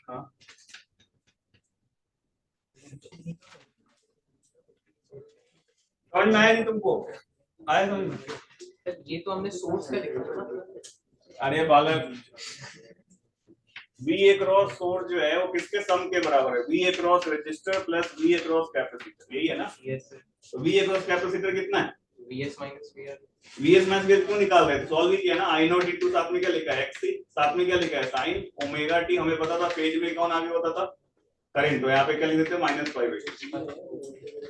हाँ समझ में आया नहीं तुमको, आया समझ में? ये तो हमने सोर्स का लिखा था ना। अरे बालक, वी अक्रॉस सोर्स जो है वो किसके सम के बराबर है, V across resistor plus V across capacitor, यही है ना। Yes sir. तो वी अक्रॉस कैपेसिटर कितना है, VS minus VR. VS minus V क्यों निकाल रहे थे, सॉल्व ही किया ना, आई नॉट इंटू साथ में क्या लिखा है एक्स सी, साथ में क्या लिखा है साइन ओमेगा टी, हमें पता था पेज में कौन आगे होता था करंट, तो यहाँ पे क्या लिख देते हैं माइनस 5/2।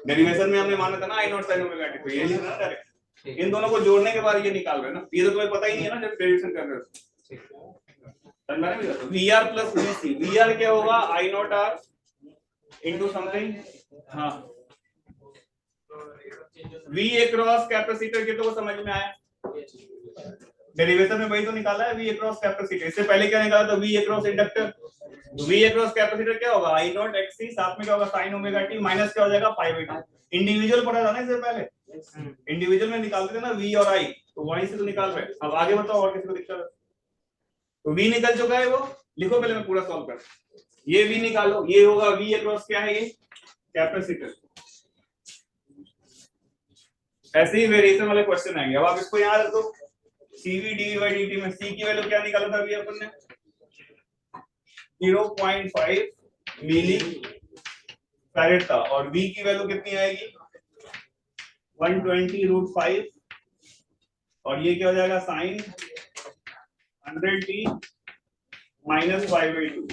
डेरिवेशन में हमने माना था ना आई नॉट साइन ओमेगा टी, तो ये लिखना डायरेक्ट, इन दोनों को जोड़ने के बाद ये निकाल रहे हैं ना, ये तो तुम्हें पता ही नहीं है ना जब डेरिवेशन कर रहे हो। V R plus V C, V R क्या होगा I not R into something, हाँ वी अक्रॉस कैपेसिटर के, तो वो समझ में आया, डेरिवेशन में वही तो निकाला है वी अक्रॉस कैपेसिटर, इससे पहले क्या निकाला था V across inductor, V across capacitor क्या होगा आई नॉट एक्स सी, साथ में क्या होगा साइन ओमेगा टी माइनस क्या हो जाएगा 5/2, इंडिविजुअल पढ़ा था ना इससे पहले, इंडिविजुअल में निकालते थे ना वी और आई, तो वहीं से तो निकाल रहे हैं। अब आगे बताओ और किसी को दिक्कत है, तो v निकल चुका है, वो लिखो पहले मैं पूरा सॉल्व कर, ये v निकालो, ये होगा v अक्रॉस क्या है ये कैपेसिटर, ऐसे ही वेरिएशन वाले क्वेश्चन आएंगे। अब आप इसको यहाँ रख दो, cv dv/dt में c की वैल्यू क्या निकाला था अभी अपन ने 0.5 मिली फैरेड था, और v की वैल्यू कितनी आएगी 120√5, और ये क्या हो जाएगा साइन 100t माइनस 5/2,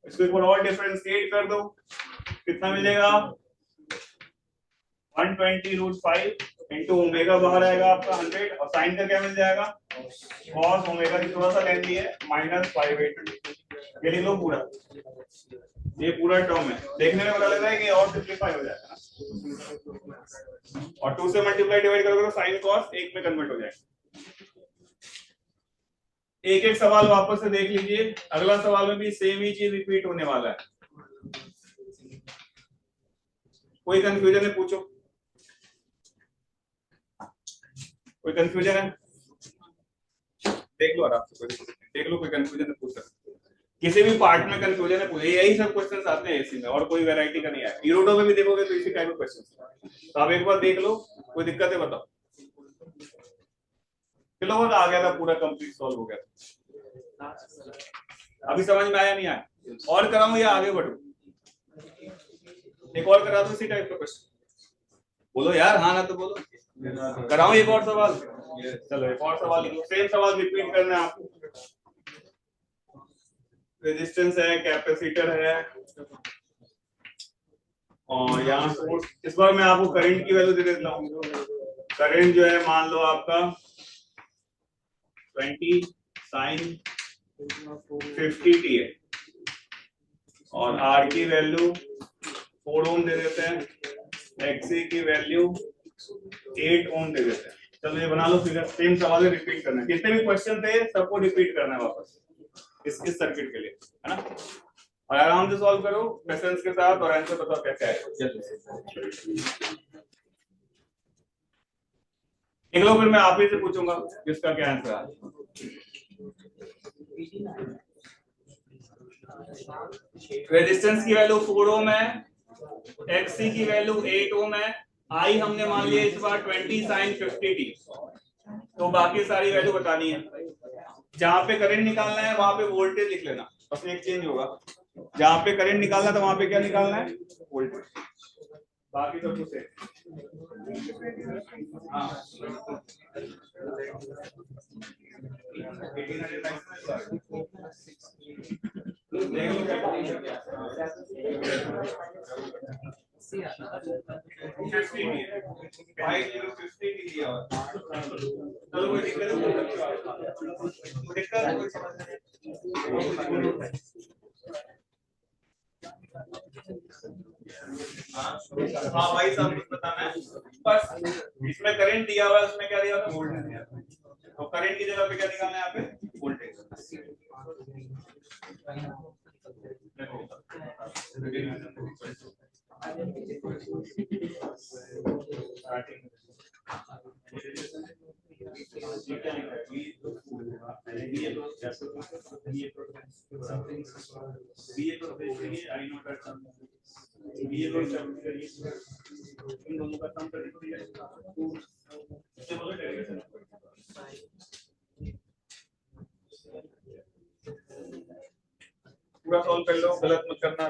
इसको एक बार और डिफरेंशिएट कर दो, कितना मिलेगा 120√5 इंटू ओमेगा बाहर आएगा आपका 100, और साइन का क्या मिल जाएगा cos ओमेगा की थोड़ा सा लेंदी है माइनस 5/2, ये लिख लो पूरा, ये पूरा टर्म है, देखने में पता लग रहा है कि और सिंपलीफाई हो जाएगा ना, और 2 से मल्टीप्लाई डिवाइड करोगे तो साइन cos 1 में कन्वर्ट हो जाएगा। एक एक सवाल वापस से देख लीजिए, अगला सवाल में भी सेम ही चीज रिपीट होने वाला है, कोई कंफ्यूजन है पूछो, कोई कंफ्यूजन है देख लो आराम से, देख लो कोई कंफ्यूजन है पूछ सकते, किसी भी पार्ट में कंफ्यूजन है पूछे, यही सब क्वेश्चंस आते हैं इसी में, और कोई वैरायटी का नहीं है, यूरोटो में भी देखोगे तो इसी टाइप के क्वेश्चंस, तो आप एक बार देख लो, कोई दिक्कत है बताओ, चलो वो आ गया था पूरा कंप्लीट सॉल्व हो गया था, अभी समझ में आया नहीं आया, और कराऊं या आगे बढ़ूं, एक और करा दो इसी टाइप का क्वेश्चन, बोलो यार हाँ ना तो बोलो, कराऊं एक और सवाल, चलो एक और सवाल लिखो, सेम सवाल रिपीट करना है आपको, रेजिस्टेंस है कैपेसिटर है और यहाँ सोर्स, इस बार मैं आपको करंट की वैल्यू दे देता हूँ, करंट जो है मान लो आपका 20 sin 50t है, और R की वैल्यू 4 ओम दे देते हैं, XC की वैल्यू 8 ओम दे देते हैं। चलो ये बना लो फिगर, सेम सवाल रिपीट करना है, जितने भी क्वेश्चन थे सबको रिपीट करना है वापस इस सर्किट के लिए, है ना, और आराम से सॉल्व करो पेशेंस के साथ, और आंसर बताओ कैसे आएगा। देख लो फिर मैं आप ही से पूछूंगा किसका क्या आंसर है। रेजिस्टेंस की वैल्यू 4 ओम है, एक्सी की वैल्यू 8 ओम है, आई हमने मान लिया इस बार 20 sin 50t, तो बाकी सारी वैल्यू बतानी है, जहां पे करंट निकालना है वहां पे वोल्टेज लिख लेना, बस एक चेंज होगा, जहां पे करंट निकालना है तो वहां पे क्या निकालना है वोल्टेज, बाकी सब कुछ है। हाँ भाई सब कुछ बताना है, बस इसमें करंट दिया हुआ है, उसमें क्या दिया हुआ है वोल्टेज दिया हुआ है, तो करंट की जगह पे क्या निकालना है यहाँ पे वोल्टेज, इन दोनों का सम करने को दिया है। इससे बोलो डेरिवेशन पूरा सॉल्व कर लो, गलत मत करना।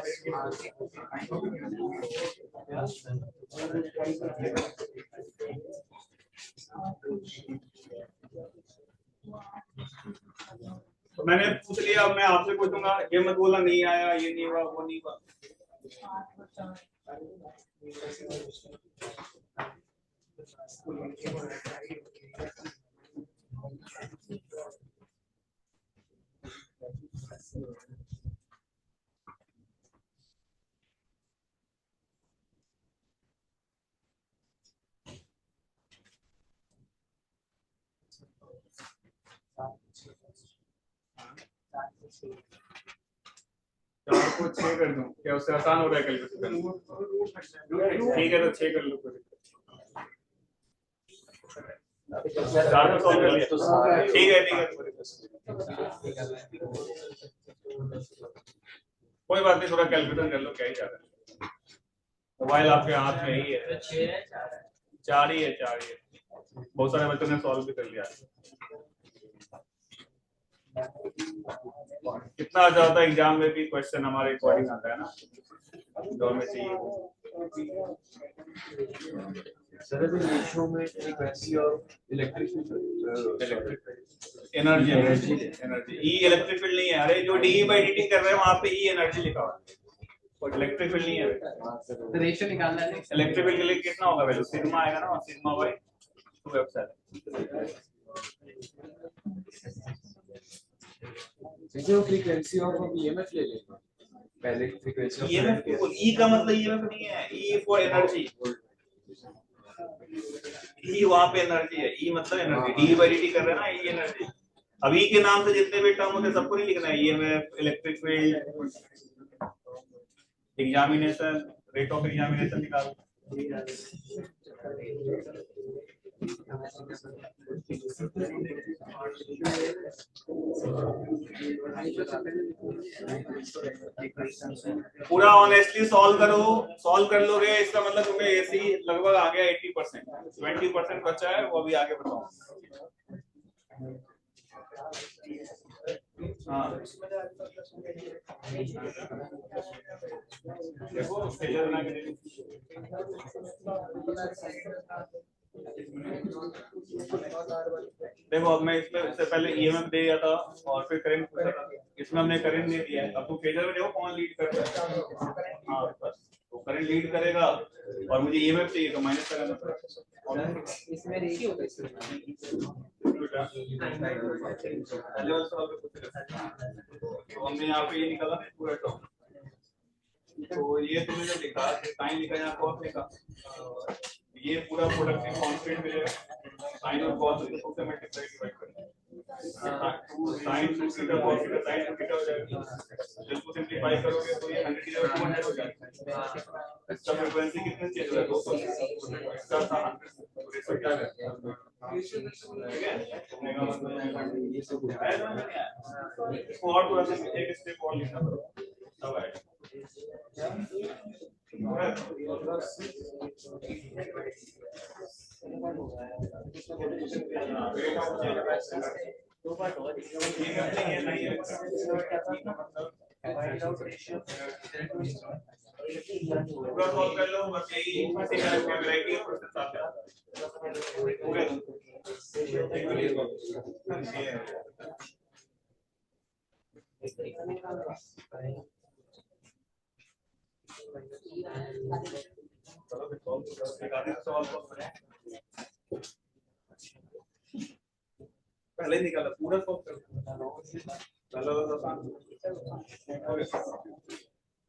तो मैंने पूछ लिया, अब मैं आपसे पूछूंगा, ये मत बोला नहीं आया, ये नहीं हुआ, वो नहीं हुआ। चार को 6 कर दूं क्या, उससे आसान हो रहा है कैलकुलेशन? ठीक है तो 6 कर लो। चार को सॉल्व कर लिया, ठीक है ठीक है, कोई बात नहीं, थोड़ा कैलकुलेशन कर लो, क्या ही जाता है। मोबाइल आपके हाथ में ही है। 4 ही है। बहुत सारे बच्चों ने सॉल्व भी कर लिया। कितना आ जाता है एग्जाम में भी क्वेश्चन हमारे अकॉर्डिंग आता है ना, जो हमें चाहिए। सर the ratio में frequency और electric energy E electric field नहीं है। अरे जो डी बाई डी कर रहे हैं वहां पे ई एनर्जी लिखा हुआ है, इलेक्ट्रिक फील्ड नहीं है। रेशियो निकालना है। इलेक्ट्रिक फील्ड के लिए कितना होगा वैल्यू? सिग्मा आएगा ना, सिग्मा बाई 2 एप्सिलॉन। जो फ्रीक्वेंसी और हम ईएमएफ ले लेंगे पहले फ्रीक्वेंसी ऑफ ईएमएफ ई का मतलब ईएमएफ नहीं है, ई फॉर एनर्जी। ई वहां पे एनर्जी है, ई मतलब एनर्जी, डी बाई डी कर रहे हैं ना, ई एनर्जी। अब ई के नाम से जितने भी टर्म होते हैं सबको नहीं लिखना है, EMF, electric field, examination, rate of examination निकाल। पूरा ऑनेस्टली सॉल्व कर लोगे, इसका मतलब तुम्हें एसी लगभग आ गया 80%, 20% बचा है, वो अभी आगे बताऊं। हाँ देखो फेजर बना के देखो, अब मैं इसमें इससे पहले ईएमएफ दे दिया था और फिर करंट पूछा था, इसमें हमने करंट दे दिया है। अब तो फेजर में देखो कौन लीड कर रहा है। हाँ बस तो करंट लीड करेगा और मुझे ईएमएफ चाहिए तो माइनस करना पड़ेगा। इसमें रेशियो होता है। तो हमने यहाँ पे ये निकाला पूरा टर्म, तो ये तुमने जो लिखा साइन लिखा यहाँ कॉस लिखा, ये पूरा प्रोडक्टिव कांस्टेंट मिलेगा, साइन और कॉस से मल्टीप्लाई डिवाइड करेंगे, sine 2 theta cos theta sine 2 theta हो जाएगा। इसको सिंपलीफाई करोगे तो ये 100 की जगह 200 हो जाएगा। इसका फ्रीक्वेंसी कितने चेंज हो रहा है? 200। इसका था 100, रेशो क्या है? ठीक है, इसको और थोड़ा सा एक स्टेप और लिखना पड़ेगा तब आएगा। पूरा सॉल्व कर लो, बस यही वैरायटी ऑफ प्रोसेस आते हैं। पहले निकाला पूरा सॉल्व कर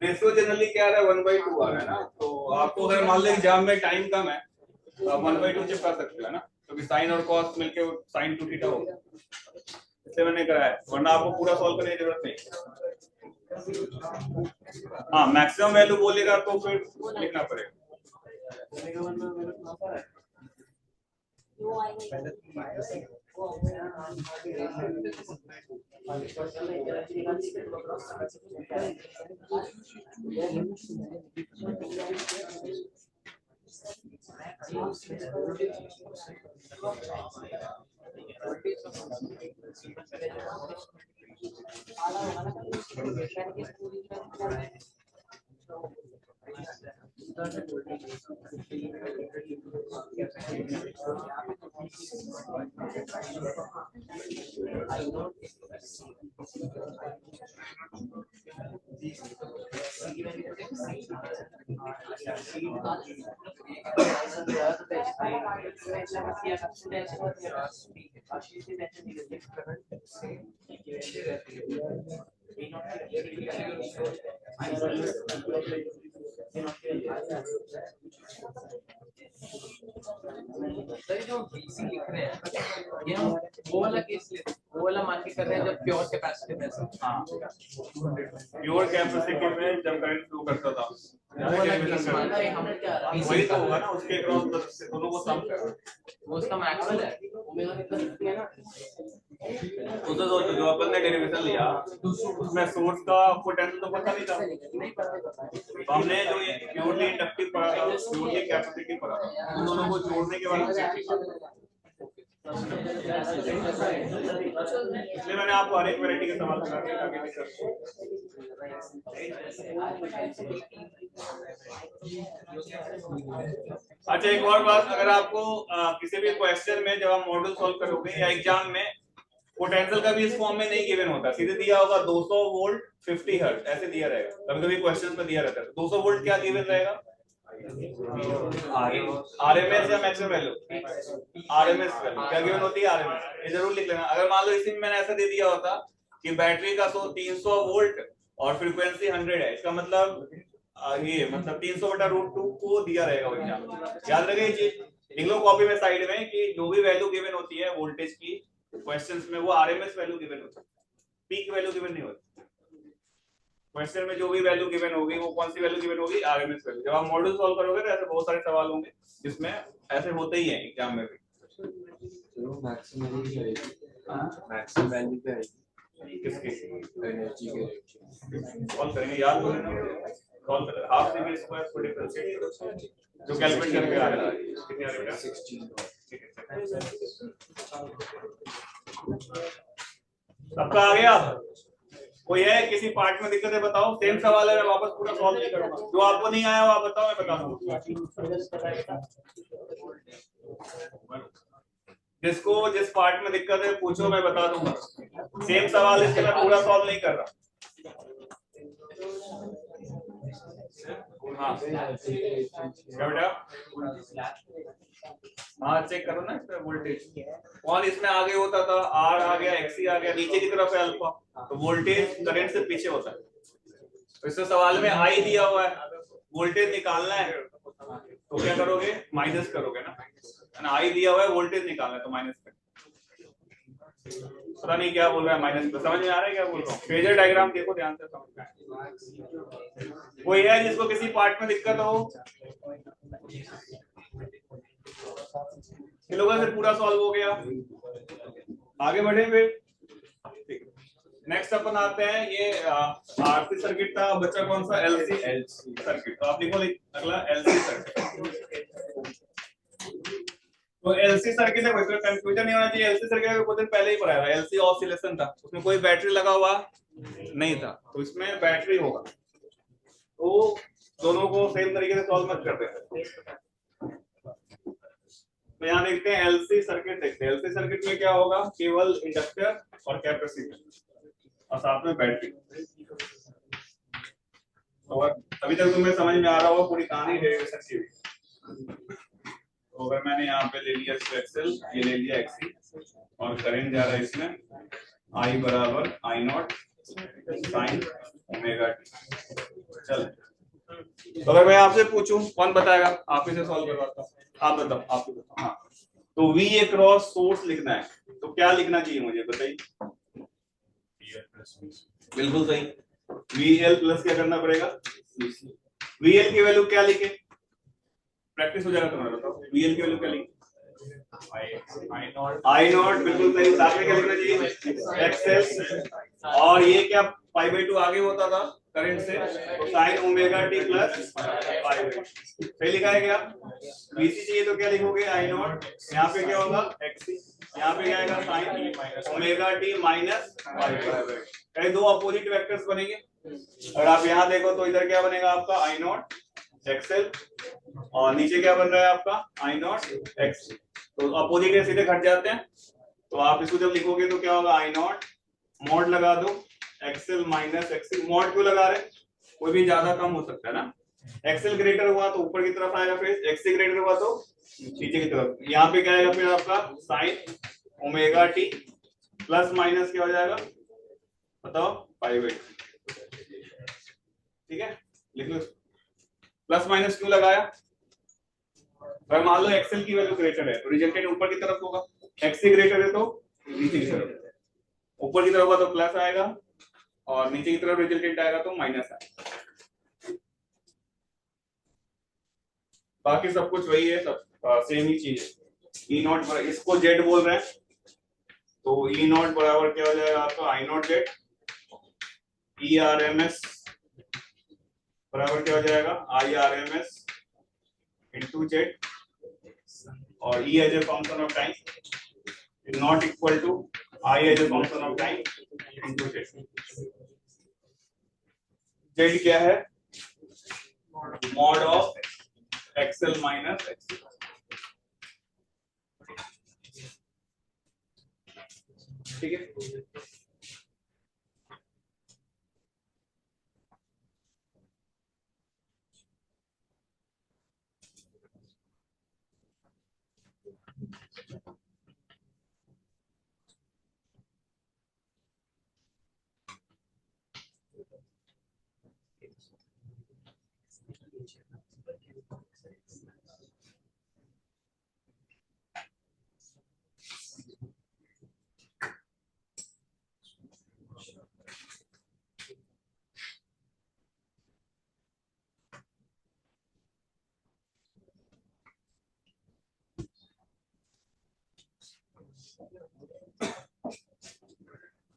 रेशियो जनरली क्या आ रहा है 1/2 आ रहा है ना, तो आपको अगर मान लो एग्जाम में टाइम कम है तो आप 1/2 चिपका सकते हो ना, क्योंकि साइन और कॉस मिलके साइन 2 थीटा होगा, इसलिए मैंने कराया, वरना आपको पूरा सॉल्व करने की जरूरत नहीं। हाँ मैक्सिमम वैल्यू बोलेगा तो फिर लिखना पड़ेगा। जो BC लिख रहे हैं ये हम वो वाला केस ले वो वाला मान के कर रहे हैं जब प्योर कैपेसिटिव है सब। हाँ प्योर कैपेसिटी में जब करंट फ्लो करता था वो वाला केस मान रहे हम क्या वही तो होगा ना, उसके क्रॉस दोनों को सम कर वो उसका मैक्सवेल है ओमेगा कितना सकती है ना। उधर जो अपन ने डेरिवेशन लिया उसमें सोर्स का पोटेंशियल तो पता नहीं था, तो हमने जो ये प्योरली इंडक्टिव पढ़ा था प्योरली कैपेसिटिव पढ़ा था उन दोनों को जोड़ने के बाद इसलिए मैंने आपको हर एक वैरायटी के सवाल बता दिया ताकि दिक्कत हो। अच्छा एक और बात, अगर आपको किसी भी क्वेश्चन में जब आप मॉडल सॉल्व करोगे या एग्जाम में पोटेंशियल का भी इस फॉर्म में नहीं गिवन होता, सीधे दिया होगा 200 वोल्ट 50 हर्ट्ज ऐसे दिया रहेगा, कभी-कभी क्वेश्चन में दिया रहता है 200 वोल्ट क्या गिवन रहेगा आरएमएस या मैक्सिमम वैल्यू आरएमएस वैल्यू क्या गिवन होती है आरएमएस, ये जरूर लिख लेना। अगर मान लो इसी में मैंने ऐसा दे दिया होता कि बैटरी का 300 वोल्ट और फ्रीक्वेंसी 100 है, इसका मतलब ये मतलब 300/√2 को दिया रहेगा वो एग्जाम, याद रखिए ये चीज लिख लो कॉपी में साइड में कि जो भी वैल्यू गिवन होती है वोल्टेज की क्वेश्चंस में वो आरएमएस वैल्यू गिवन होती है, पीक वैल्यू गिवन नहीं होती। क्वेश्चन में जो भी वैल्यू गिवन होगी वो कौन सी वैल्यू गिवन होगी आरएमएस वैल्यू। जब आप मॉडल सॉल्व करोगे तो ऐसे बहुत सारे सवाल होंगे जिसमें ऐसे होते ही हैं एग्जाम में भी। मैक्सिमम वैल्यू रहेगी, मैक्सिमम वैल्यू क्या है किसकी एनर्जी के सॉल्व करेंगे, याद हो ना सॉल्व कर हाफ से भी स्क्वायर को डिफरेंशिएट जो कैलकुलेट करके आ रहा है कितने आ रहा है 16 सबका आ गया। कोई है किसी पार्ट में दिक्कत है बताओ, सेम सवाल है मैं वापस पूरा सॉल्व नहीं करूंगा, जो आपको नहीं आया वो आप बताओ मैं बता दूंगा। जिसको जिस पार्ट में दिक्कत है पूछो मैं बता दूंगा, सेम सवाल इससे मैं पूरा सॉल्व नहीं कर रहा। हाँ क्या बेटा, हाँ चेक करो ना इसमें वोल्टेज कौन इसमें आगे होता था, आर आ गया एक्सी आ गया, नीचे की तरफ है अल्फा, तो वोल्टेज करंट से पीछे होता है। तो इस सवाल में आई दिया हुआ है, वोल्टेज निकालना है तो क्या करोगे माइनस करोगे ना, आई दिया हुआ है वोल्टेज निकालना है तो माइनस कर। पता नहीं क्या बोल रहा है माइनस में, समझ में आ रहा है क्या बोल रहा हूँ। फेजर डायग्राम देखो ध्यान से समझ में। कोई है जिसको किसी पार्ट में दिक्कत हो, इन लोगों से पूरा सॉल्व हो गया, आगे बढ़े फिर। नेक्स्ट अपन आते हैं ये आरसी सर्किट था, बच्चा कौन सा एलसी सर्किट, तो आप लिखो अगला एलसी सर्किट। तो एलसी सर्किट है, कोई कंफ्यूजन नहीं होना चाहिए। एलसी सर्किट का कुछ दिन पहले ही पढ़ाया था, एलसी ऑसिलेशन था, उसमें कोई बैटरी लगा हुआ नहीं था, तो इसमें बैटरी होगा, तो दोनों को सेम तरीके से सॉल्व मत करते हैं। तो यहाँ देखते हैं एलसी सर्किट, देखते हैं एलसी सर्किट में क्या होगा, केवल इंडक्टर और कैपेसिटर और साथ में बैटरी। और अभी तक तुम्हें समझ में आ रहा होगा पूरी कहानी डेरिवेशन की। तो अगर मैंने यहाँ पे ले लिया एक्सेल, ये ले लिया एक्सी और करंट जा रहा है इसमें I बराबर I0 साइन ओमेगा टी। चल तो अगर मैं आपसे पूछूं कौन बताएगा, आप ही से सॉल्व करवाता हूं, आप बताओ आप ही बताओ। हाँ तो V अक्रॉस सोर्स लिखना है तो क्या लिखना चाहिए मुझे बताइए। बिल्कुल सही, VL प्लस क्या करना पड़ेगा, VL की वैल्यू क्या लिखे प्रैक्टिस हो जाएगा तुम्हारा। बताओ VL की वैल्यू क्या लिखी? आई नॉट बिल्कुल सही। साथ में क्या लिखना चाहिए? XL। और ये क्या π/2 आगे होता था करंट से, तो sin ओमेगा t प्लस π/2 सही लिखा है क्या? VC चाहिए तो क्या लिखोगे? आई नॉट, यहाँ पे क्या होगा? XC, यहाँ पे क्या आएगा? sin omega t minus π/2। कहीं दो अपोजिट वेक्टर्स बनेंगे। अगर आप यहाँ देखो तो इधर क्या बनेगा आपका? आई नॉट XL, और नीचे क्या बन रहा है आपका? आई नॉट XC। तो अपोजिट है, सीधे घट जाते हैं। तो आप इसको जब लिखोगे तो क्या होगा? आई नॉट मॉड लगा दो XL माइनस XC। मॉड क्यों लगा रहे? कोई भी ज्यादा कम हो सकता है ना। XL ग्रेटर हुआ तो ऊपर की तरफ आएगा फेज, XC ग्रेटर हुआ तो नीचे की तरफ। यहाँ पे क्या आएगा फिर आपका? Sign omega T plus minus क्या हो जाएगा? बताओ? π/2। ठीक है, लिख लो। प्लस माइनस क्यों लगाया? अगर मान लो XL की वैल्यू ग्रेटर है तो रिजल्टेंट ऊपर की तरफ होगा, XC ग्रेटर है तो नीचे की तरफ। ऊपर की तरफ होगा तो प्लस आएगा, और नीचे की तरफ रिजल्टेंट आएगा तो माइनस आएगा। बाकी सब कुछ वही है, सब सेम ही चीज है। E नॉट इसको Z बोल रहे हैं, तो E नॉट बराबर क्या हो जाएगा आपका? आई नॉट Z। ERMS बराबर क्या हो जाएगा? IRMS into Z, और E as a function of time is not equal to I as a function of time into Z। Z क्या है? Mod of XL minus XC। ठीक है,